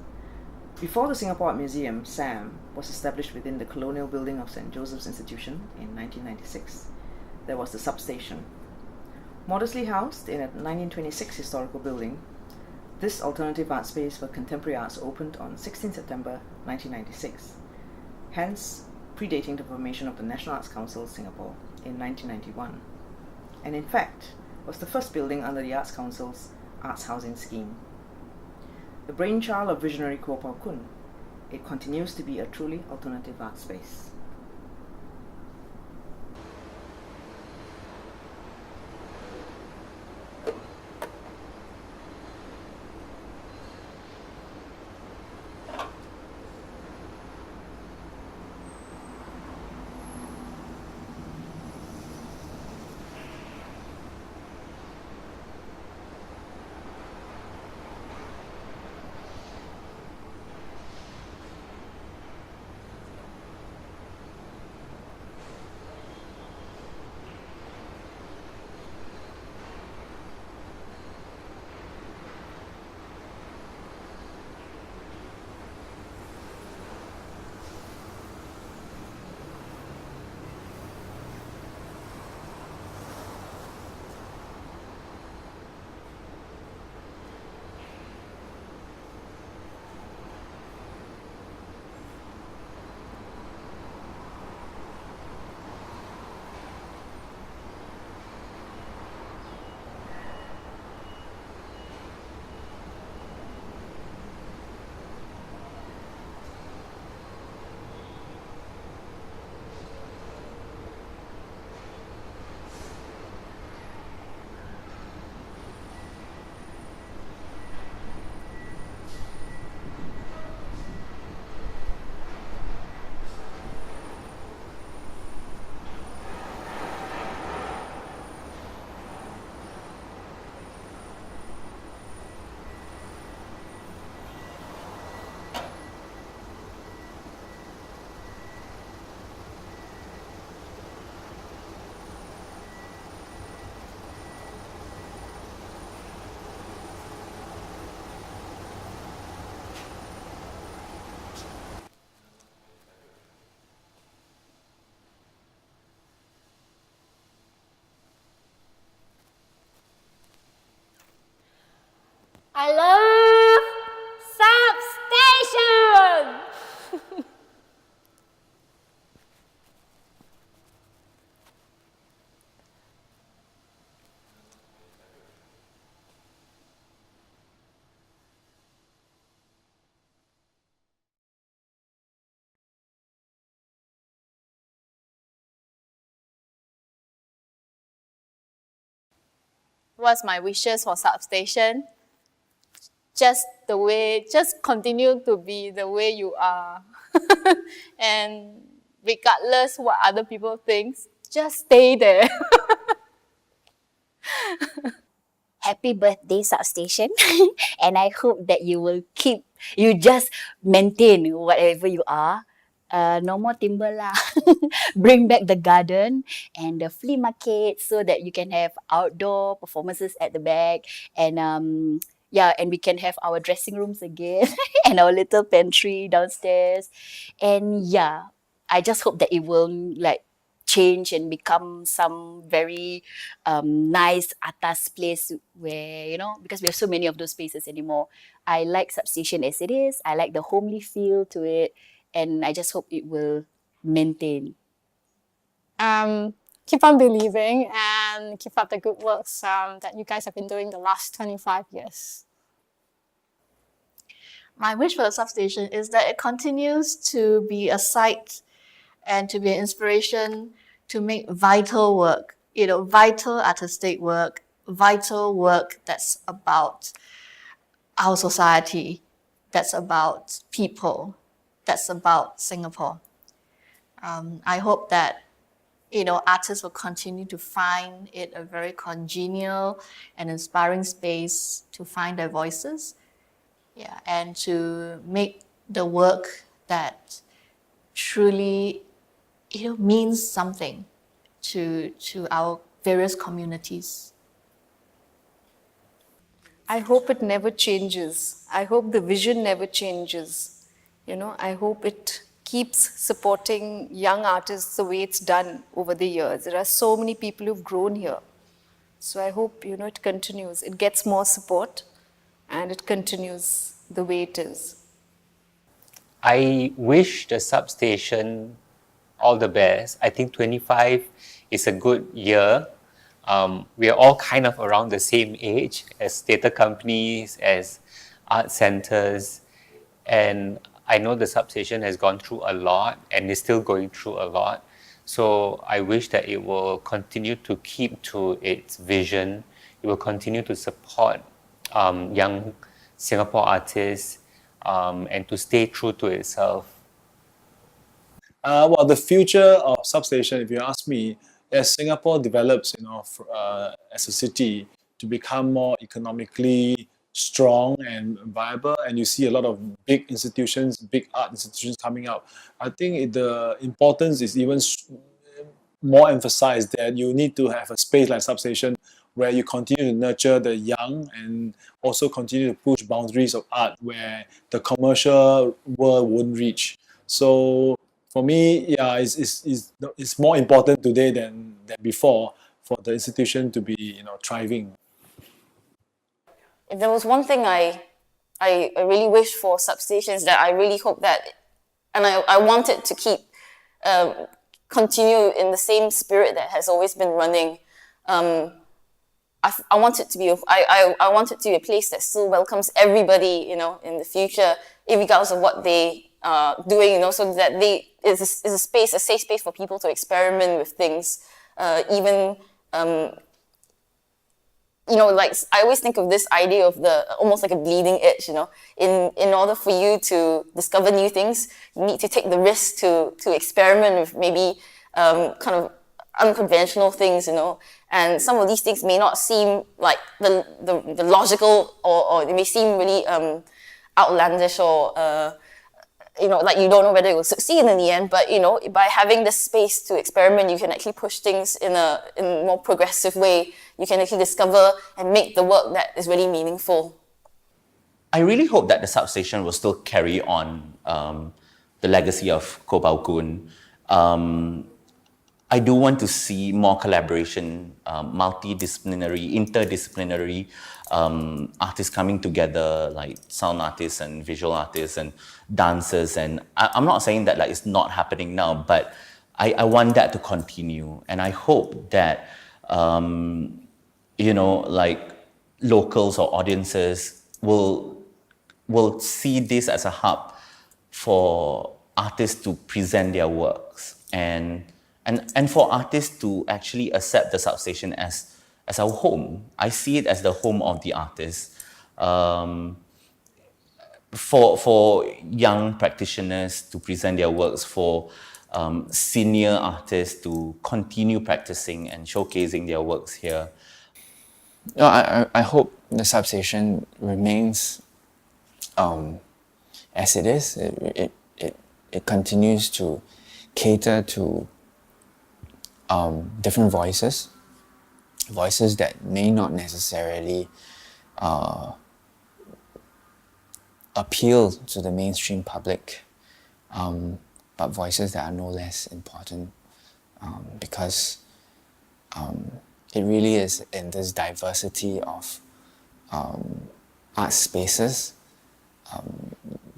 C: Before the Singapore Art Museum, SAM, was established within the colonial building of St. Joseph's Institution in 1996, there was the Substation. Modestly housed in a 1926 historical building, this alternative art space for contemporary arts opened on 16 September 1996, hence predating the formation of the National Arts Council Singapore in 1991, and in fact was the first building under the Arts Council's Arts Housing Scheme. The brainchild of visionary Kuo Pao Kun, it continues to be a truly alternative art space.
W: I love Substation!
D: what's my wishes for Substation? Just continue to be the way you are. And regardless what other people think, just stay there.
U: Happy birthday, Substation. And I hope that you just maintain whatever you are. No more timber lah. Bring back the garden and the flea market so that you can have outdoor performances at the back. And and we can have our dressing rooms again and our little pantry downstairs. And I just hope that it will change and become some very nice atas place where, because we have so many of those spaces anymore. I like Substation as it is. I like the homely feel to it. And I just hope it will maintain.
N: Keep on believing and keep up the good works that you guys have been doing the last 25 years.
E: My wish for the Substation is that it continues to be a site and to be an inspiration to make vital work, vital artistic work, vital work that's about our society, that's about people, that's about Singapore. I hope that, artists will continue to find it a very congenial and inspiring space to find their voices, and to make the work that truly means something to our various communities.
A: I hope it never changes. I hope the vision never changes. I hope it keeps supporting young artists the way it's done over the years. There are so many people who've grown here. So I hope, it continues. It gets more support and it continues the way it is.
M: I wish the Substation all the best. I think 25 is a good year. We are all kind of around the same age as theatre companies, as art centres, and I know the Substation has gone through a lot and is still going through a lot. So I wish that it will continue to keep to its vision. It will continue to support young Singapore artists and to stay true to itself.
L: Well, the future of Substation, if you ask me, as Singapore develops, as a city to become more economically strong and viable, and you see a lot of big institutions, big art institutions coming out, I think the importance is even more emphasized that you need to have a space like Substation where you continue to nurture the young and also continue to push boundaries of art where the commercial world wouldn't reach. So for me, it's more important today than before for the institution to be thriving.
F: If there was one thing I really wish for Substation is that I really hope that, and I want it to keep continue in the same spirit that has always been running. I want it to be I want it to be a place that still welcomes everybody, in the future, regardless of what they are doing, so that is a space, a safe space for people to experiment with things, even. I always think of this idea of almost like a bleeding edge, in order for you to discover new things, you need to take the risk to experiment with maybe kind of unconventional things, and some of these things may not seem like the logical, or they may seem really outlandish, or like you don't know whether it will succeed in the end, but by having this space to experiment, you can actually push things in a more progressive way. You can actually discover and make the work that is really meaningful.
W: I really hope that the Substation will still carry on the legacy of Kuo Pao Kun. I do want to see more collaboration, multidisciplinary, interdisciplinary artists coming together, like sound artists and visual artists and dancers. And I'm not saying that it's not happening now, but I want that to continue. And I hope that, locals or audiences will see this as a hub for artists to present their works, and for artists to actually accept the Substation as as our home. I see it as the home of the artist. For young practitioners to present their works, for senior artists to continue practicing and showcasing their works here.
V: No, I hope the substation remains as it is. It continues to cater to different voices that may not necessarily appeal to the mainstream public, but voices that are no less important, because it really is in this diversity of art spaces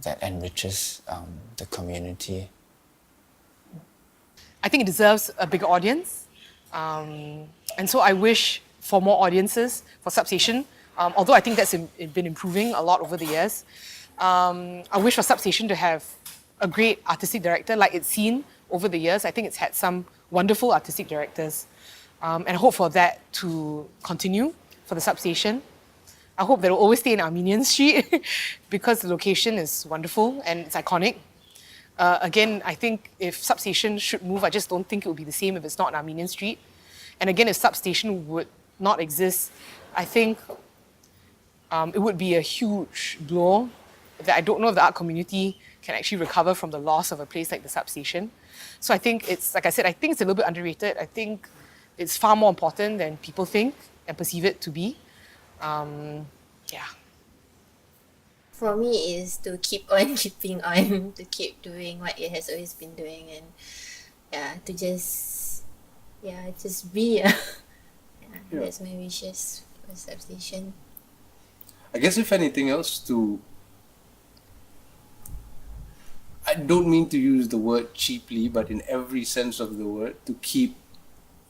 V: that enriches the community.
G: I think it deserves a bigger audience. And so I wish for more audiences for Substation, although I think that's been improving a lot over the years. I wish for Substation to have a great artistic director like it's seen over the years. I think it's had some wonderful artistic directors. And I hope for that to continue for the Substation. I hope that it'll always stay in Armenian Street because the location is wonderful and it's iconic. Again, I think if Substation should move, I just don't think it would be the same if it's not in Armenian Street. And again, if Substation would not exist, I think it would be a huge blow that I don't know if the art community can actually recover from the loss of a place like the Substation. So I think it's, like I said, I think it's a little bit underrated. I think it's far more important than people think and perceive it to be. Yeah.
R: For me is to keep on keeping on, to keep doing what it has always been doing, and to just be. That's my wishes for Substation.
Q: I guess if anything else, I don't mean to use the word cheaply, but in every sense of the word, to keep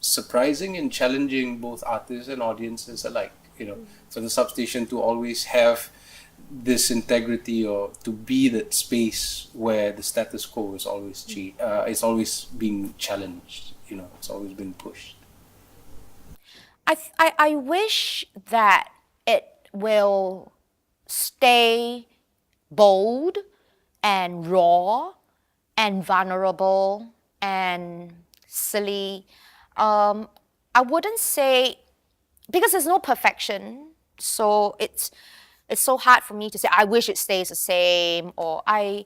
Q: surprising and challenging both artists and audiences alike. For the Substation to always have this integrity, or to be that space where the status quo is always it's always being challenged. It's always been pushed.
O: I wish that it will stay bold and raw and vulnerable and silly. I wouldn't say, because there's no perfection, so it's so hard for me to say I wish it stays the same, or I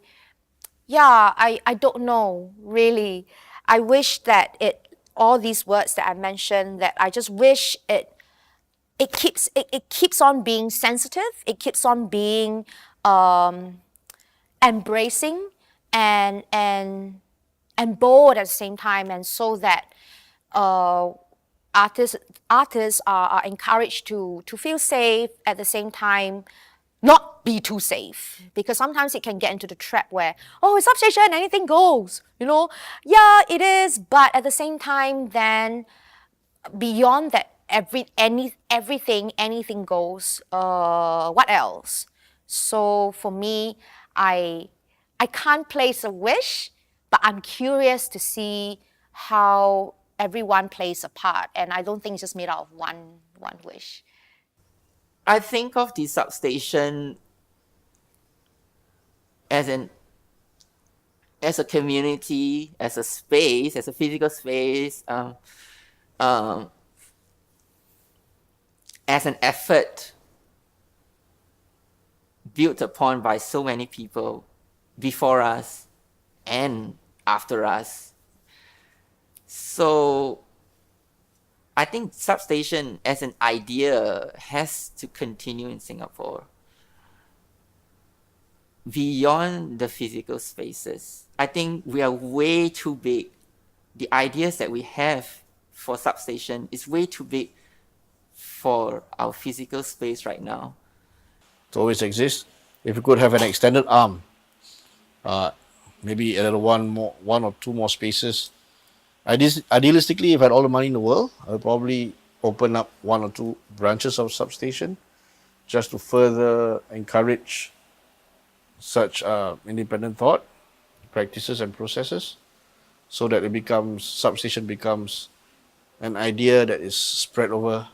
O: don't know really. I wish that all these words that I mentioned, that I just wish it keeps on being sensitive, it keeps on being embracing and bold at the same time, and so that artists are encouraged to feel safe at the same time, not be too safe, because sometimes it can get into the trap where, it's Substation, anything goes, Yeah, it is, but at the same time, then beyond that, anything goes. What else? So for me, I can't place a wish, but I'm curious to see how everyone plays a part, and I don't think it's just made out of one wish.
H: I think of the Substation as a community, as a space, as a physical space, as an effort built upon by so many people before us and after us. So I think Substation as an idea has to continue in Singapore beyond the physical spaces. I think we are way too big. The ideas that we have for Substation is way too big for our physical space right now.
I: It always exists. If you could have an extended arm, maybe a little one or two more spaces. Idealistically, if I had all the money in the world, I would probably open up one or two branches of Substation just to further encourage such independent thought, practices and processes, so that Substation becomes an idea that is spread over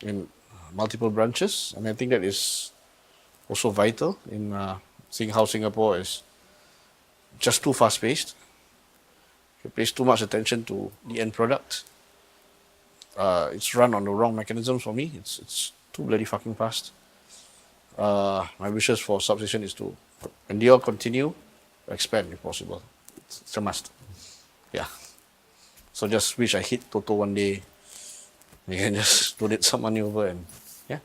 I: in multiple branches, and I think that is also vital in seeing how Singapore is just too fast-paced. It pays too much attention to the end product. It's run on the wrong mechanisms for me. It's too bloody fucking fast. My wishes for Substation is to endure, continue, expand if possible. It's a must. Yeah. So just wish I hit Toto one day. We can just donate some money over and yeah.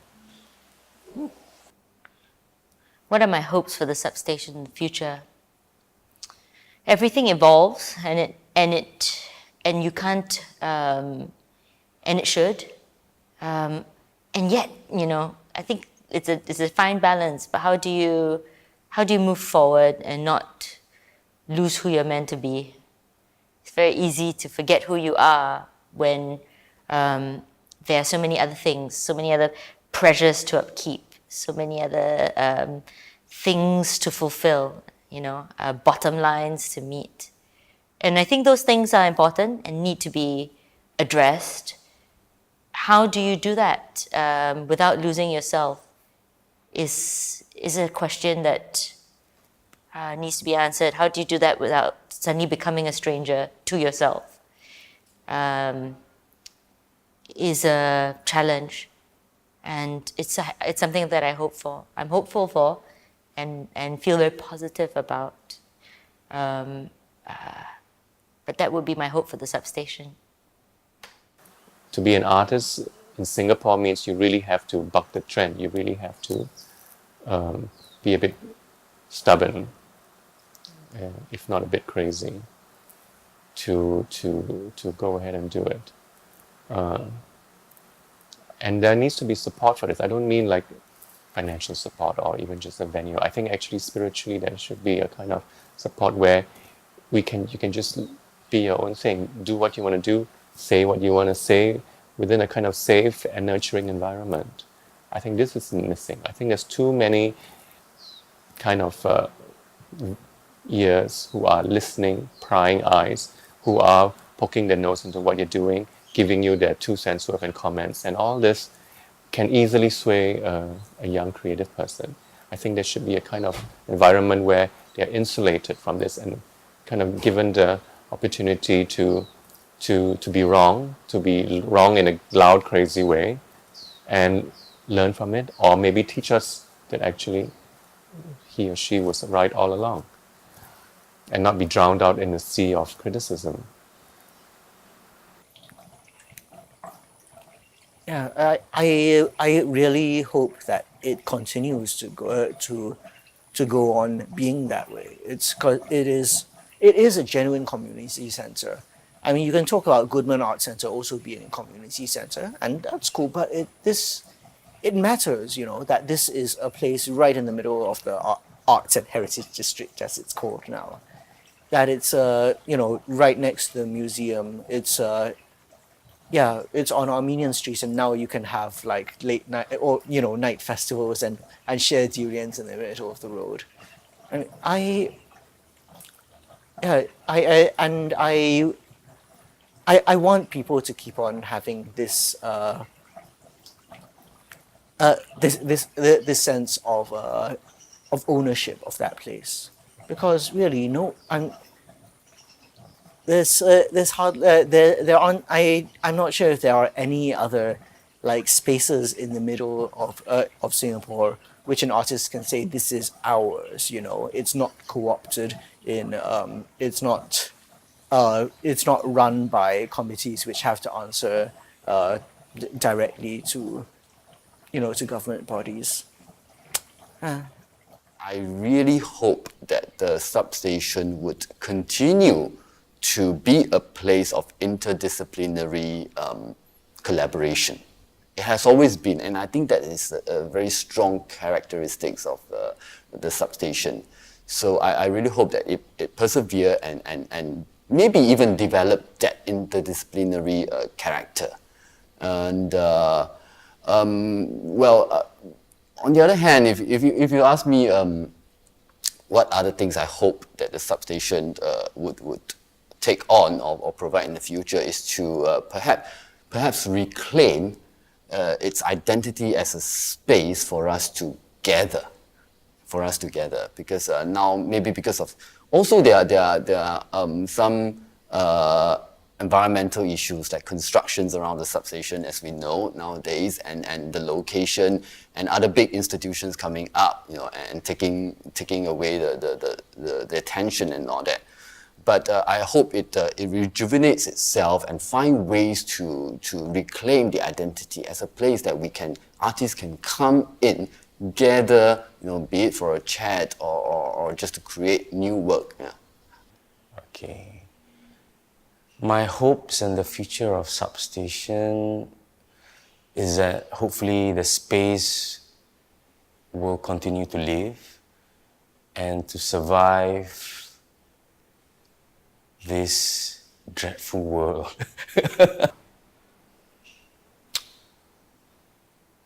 T: What are my hopes for the substation in the future? Everything evolves, and you can't, and it should, and yet, I think it's a fine balance. But how do you move forward and not lose who you're meant to be? It's very easy to forget who you are when there are so many other things, so many other pressures to upkeep, so many other things to fulfill, bottom lines to meet. And I think those things are important and need to be addressed. How do you do that without losing yourself is a question that needs to be answered. How do you do that without suddenly becoming a stranger to yourself? Is a challenge, and it's something that I'm hopeful for, and feel very positive about. But that would be my hope for the substation.
M: To be an artist in Singapore means you really have to buck the trend. You really have to be a bit stubborn, if not a bit crazy, to go ahead and do it. And there needs to be support for this. I don't mean like financial support or even just a venue. I think actually spiritually there should be a kind of support where you can just be your own thing, do what you want to do, say what you want to say within a kind of safe and nurturing environment. I think this is missing. I think there's too many kind of ears who are listening, prying eyes, who are poking their nose into what you're doing, giving you their 2 cents worth and comments, and all this can easily sway a young creative person. I think there should be a kind of environment where they're insulated from this and kind of given the opportunity to be wrong in a loud, crazy way, and learn from it, or maybe teach us that actually he or she was right all along, and not be drowned out in the sea of criticism.
J: Yeah, I really hope that it continues to go on being that way. It's 'cause it is a genuine community center. I mean, you can talk about Goodman Arts Center also being a community center, and that's cool. But it matters, that this is a place right in the middle of the Arts and Heritage District, as it's called now. That it's right next to the museum. It's it's on Armenian streets, and now you can have like late night or night festivals and share durians in the middle of the road. And I want people to keep on having this this sense of ownership of that place, because really I'm not sure if there are any other like spaces in the middle of Singapore which an artist can say this is ours. It's not co-opted in it's not run by committees which have to answer directly to to government bodies.
P: I really hope that the substation would continue to be a place of interdisciplinary collaboration. It has always been, and I think that is a very strong characteristics of the substation. So I really hope that it persevere and maybe even develop that interdisciplinary character. And on the other hand, if you ask me what other things I hope that the substation would take on or provide in the future, is to perhaps reclaim its identity as a space for us to gather, because now maybe because of also there are some environmental issues like constructions around the substation, as we know nowadays, and the location and other big institutions coming up, and taking away the attention and all that. But I hope it rejuvenates itself and find ways to reclaim the identity as a place that artists can come in, gather, be it for a chat or just to create new work. Yeah.
V: Okay. My hopes and the future of Substation is that hopefully the space will continue to live and to survive this dreadful world.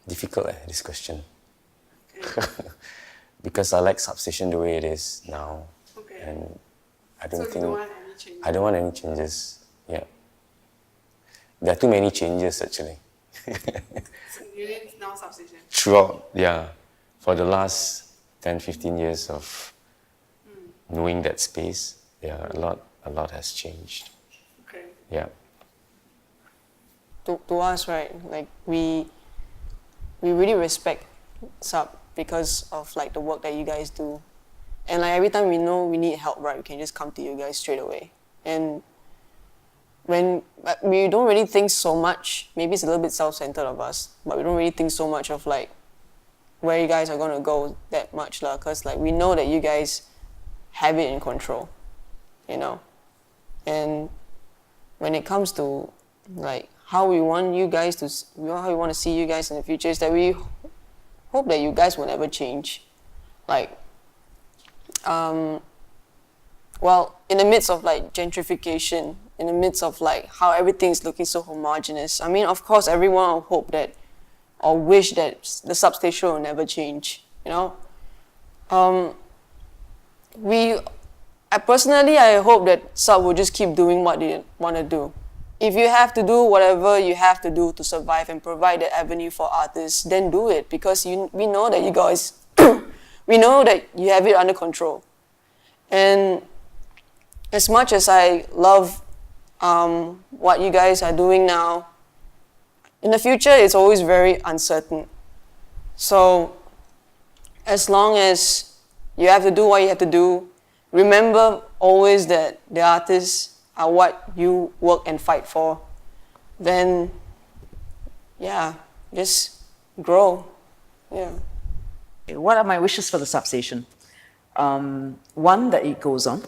V: Difficult, this question. Because I like Substation the way it is now.
G: Okay.
V: And I
G: So
V: don't
G: you
V: think
G: don't want any changes?
V: I don't want any changes. Yeah. There are too many changes actually.
G: So you need now Substation?
V: Throughout, yeah. For the last 10, 15 years of knowing that space, yeah, a lot has changed.
G: Okay.
V: Yeah.
B: To us, right, like we really respect Sub because of like the work that you guys do. And like every time we know we need help, right, we can just come to you guys straight away. And when we don't really think so much, maybe it's a little bit self-centered of us, but we don't really think so much of like where you guys are going to go that much, because like we know that you guys have it in control, and when it comes to like how we want to see you guys in the future, is that we hope that you guys will never change. Like well, in the midst of like gentrification, in the midst of like how everything is looking so homogenous, I mean, of course, everyone will hope that or wish that the substation will never change, I hope that Sub will just keep doing what they want to do. If you have to do whatever you have to do to survive and provide the avenue for artists, then do it, because we know that you guys, we know that you have it under control. And as much as I love what you guys are doing now, in the future it's always very uncertain. So as long as you have to do what you have to do, remember always that the artists are what you work and fight for. Then, yeah, just grow. Yeah.
C: What are my wishes for the substation? One, that it goes on.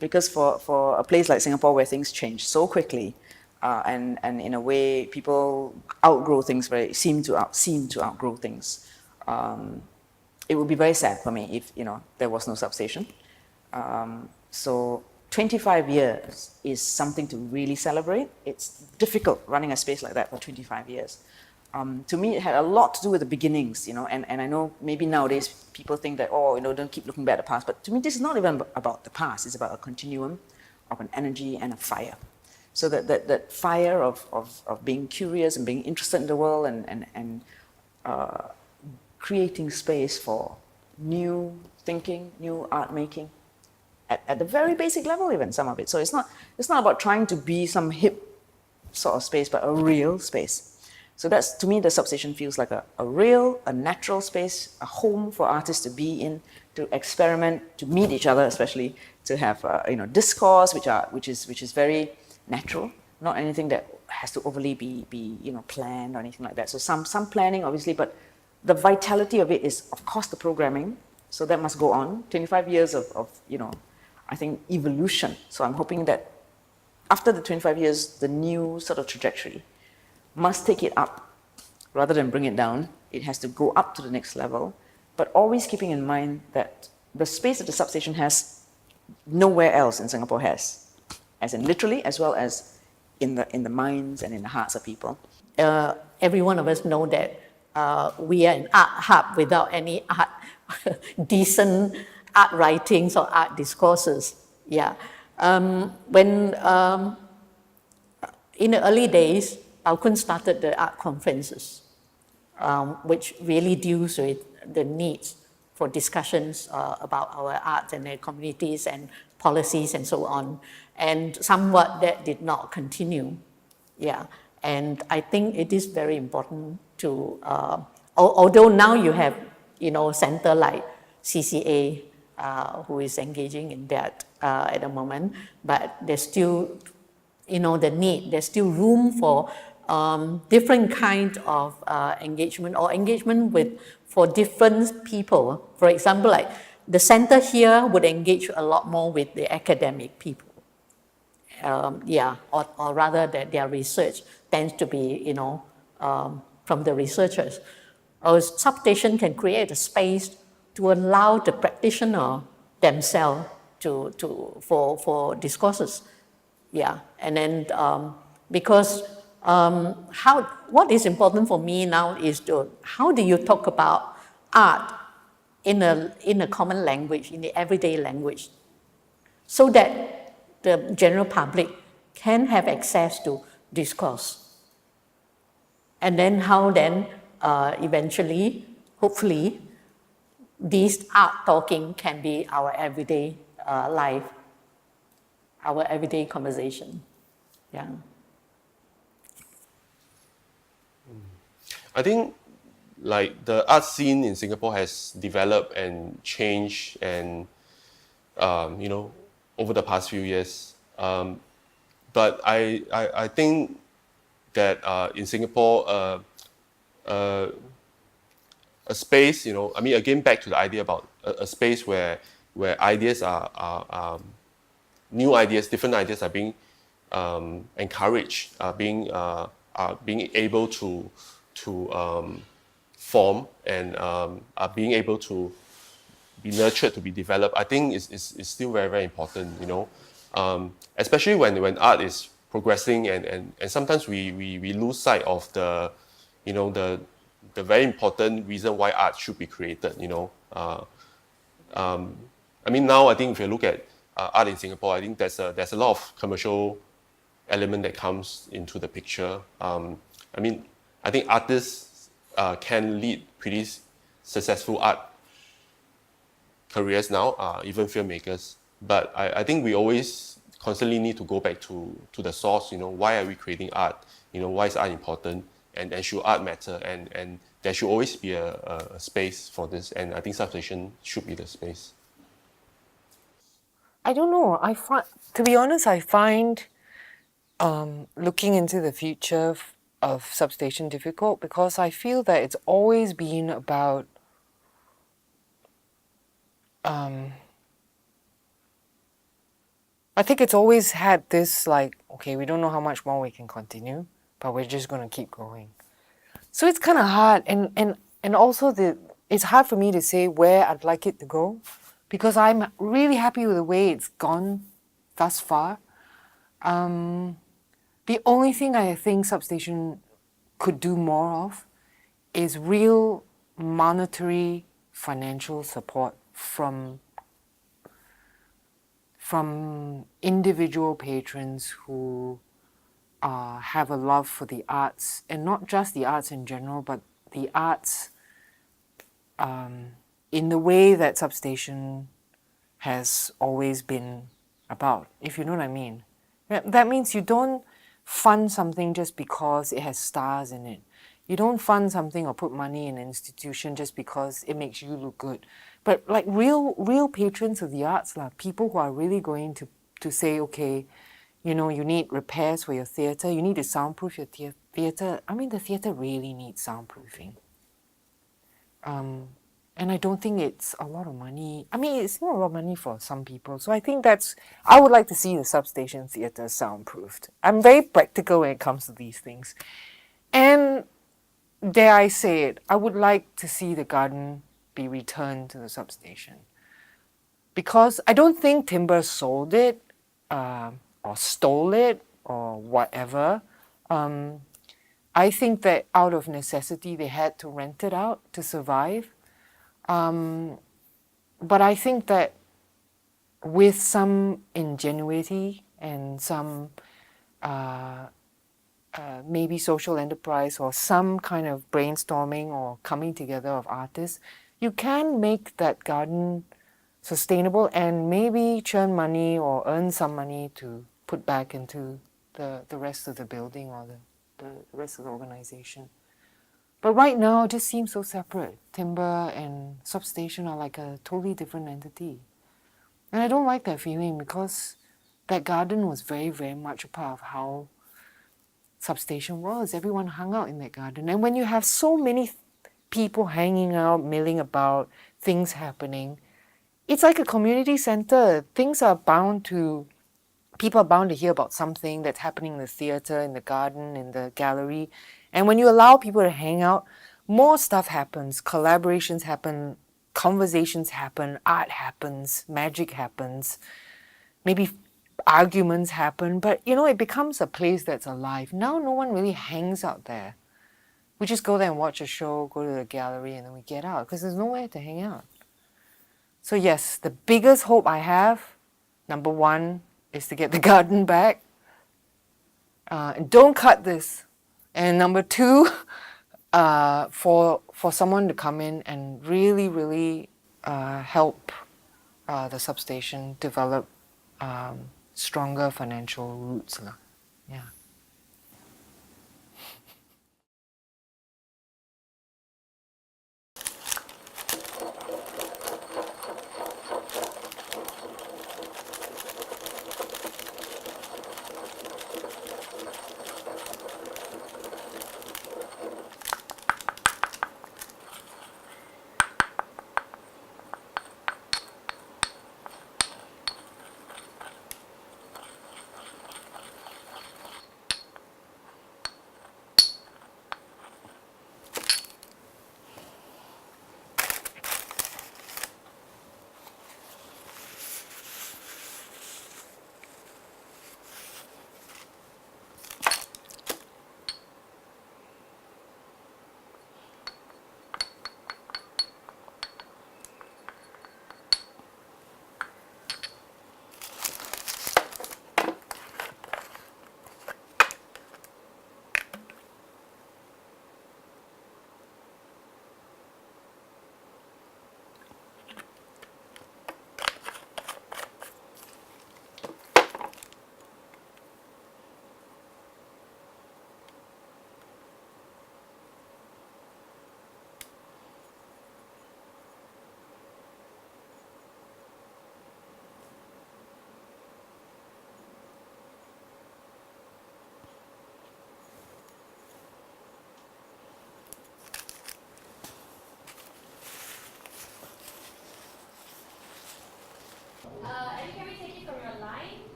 C: Because for a place like Singapore where things change so quickly, and in a way people outgrow things, seem to outgrow things, it would be very sad for me if there was no substation. So 25 years is something to really celebrate. It's difficult running a space like that for 25 years. To me, it had a lot to do with the beginnings, and I know maybe nowadays people think that, don't keep looking back at the past, but to me, this is not even about the past. It's about a continuum of an energy and a fire. So that fire of being curious and being interested in the world and creating space for new thinking, new art making, at the very basic level even, some of it. So it's not about trying to be some hip sort of space, but a real space. So that's, to me, the substation feels like a real, a natural space, a home for artists to be in, to experiment, to meet each other, especially to have discourse, which is very natural, not anything that has to overly be planned or anything like that. So some planning, obviously, but the vitality of it is, of course, the programming. So that must go on. 25 years of I think, evolution. So I'm hoping that after the 25 years, the new sort of trajectory must take it up rather than bring it down. It has to go up to the next level, but always keeping in mind that the space that the substation has, nowhere else in Singapore has, as in literally, as well as in the minds and in the hearts of people.
E: Every one of us know that we are an art hub without any art, decent art writings or art discourses. Yeah. When in the early days,
D: Pao Kun started the art conferences, which really deals with the needs for discussions about our art and their communities and policies and so on. And somewhat that did not continue. Yeah, and I think it is very important to, although now you have, center like CCA, who is engaging in that at the moment, but there's still, the need, there's still room for different kind of engagement or engagement for different people. For example, like the center here would engage a lot more with the academic people. Or rather that their research tends to be, from the researchers. Our substation can create a space to allow the practitioner themselves for discourses. Yeah, and then because what is important for me now is how do you talk about art in a common language, in the everyday language, so that the general public can have access to discourse. And then how then eventually, hopefully, this art talking can be our everyday life, our everyday conversation. Yeah.
K: I think like the art scene in Singapore has developed and changed and over the past few years. But I think that in Singapore, a space, again, back to the idea about a space where ideas are new ideas, different ideas are being encouraged, being able to form and are being able to be nurtured, to be developed. I think is still very, very important, especially when art is progressing and sometimes we lose sight of the very important reason why art should be created. Now I think if you look at art in Singapore, I think there's a lot of commercial element that comes into the picture. I think artists can lead pretty successful art careers now, even filmmakers. But I think we always constantly need to go back to the source. Why are we creating art? Why is art important? And should art matter? And there should always be a space for this. And I think Substation should be the space.
G: I don't know. To be honest, I find looking into the future of Substation difficult because I feel that it's always been about I think it's always had this okay, we don't know how much more we can continue, but we're just going to keep going. So it's kind of hard and also it's hard for me to say where I'd like it to go because I'm really happy with the way it's gone thus far. The only thing I think Substation could do more of is real monetary financial support from individual patrons who have a love for the arts, and not just the arts in general, but the arts in the way that Substation has always been about, if you know what I mean. That means you don't fund something just because it has stars in it. You don't fund something or put money in an institution just because it makes you look good. But like real patrons of the arts, people who are really going to say, okay, you need repairs for your theatre, you need to soundproof your theatre. The theatre really needs soundproofing. And I don't think it's a lot of money. It's not a lot of money for some people. So I think I would like to see the Substation Theatre soundproofed. I'm very practical when it comes to these things. And dare I say it, I would like to see the garden be returned to the Substation. Because I don't think Timber sold it or stole it or whatever. I think that out of necessity they had to rent it out to survive. But I think that with some ingenuity and some maybe social enterprise or some kind of brainstorming or coming together of artists, you can make that garden sustainable and maybe churn money or earn some money to put back into the rest of the building or the rest of the organization. But right now, it just seems so separate. Timber and substation are like a totally different entity. And I don't like that feeling because that garden was very, very much a part of how substation was. Everyone hung out in that garden. And when you have so many people hanging out, milling about, things happening, it's like a community center. Things are bound to, people are bound to hear about something that's happening in the theater, in the garden, in the gallery. And when you allow people to hang out, more stuff happens. Collaborations happen, conversations happen, art happens, magic happens, maybe arguments happen, but you know, it becomes a place that's alive. Now no one really hangs out there. We just go there and watch a show, go to the gallery, and then we get out because there's nowhere to hang out. So yes, the biggest hope I have, number one, is to get the garden back. And don't cut this. And number two, for someone to come in and really, really help the substation develop stronger financial roots. Yeah.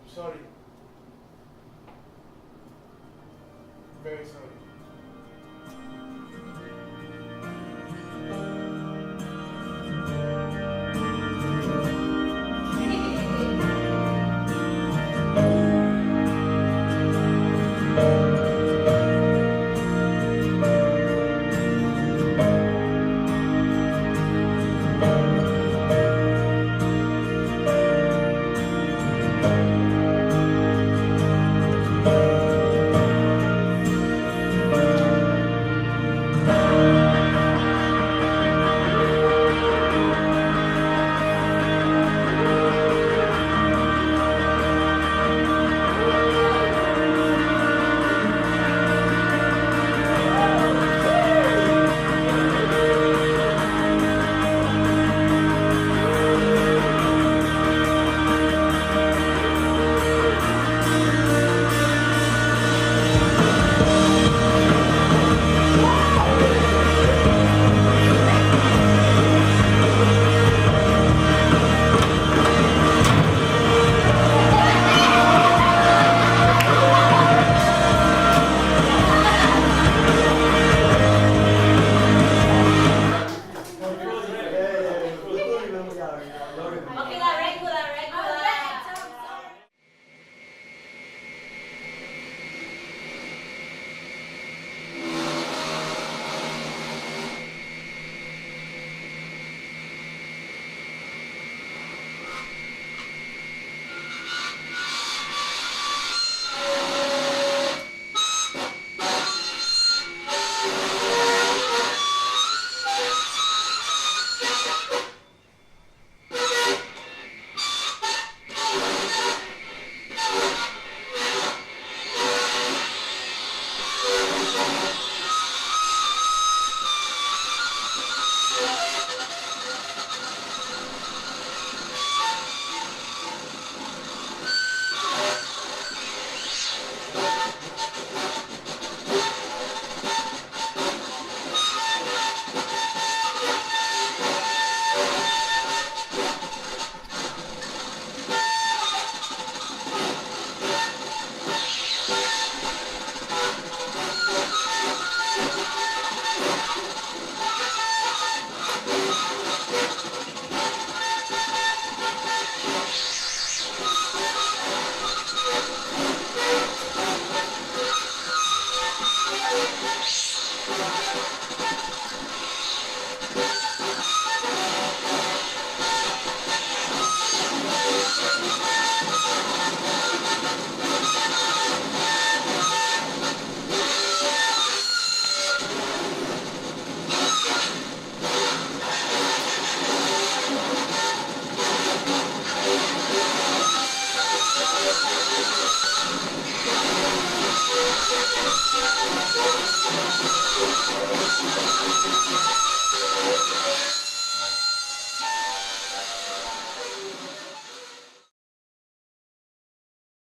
I: Sorry. Very sorry.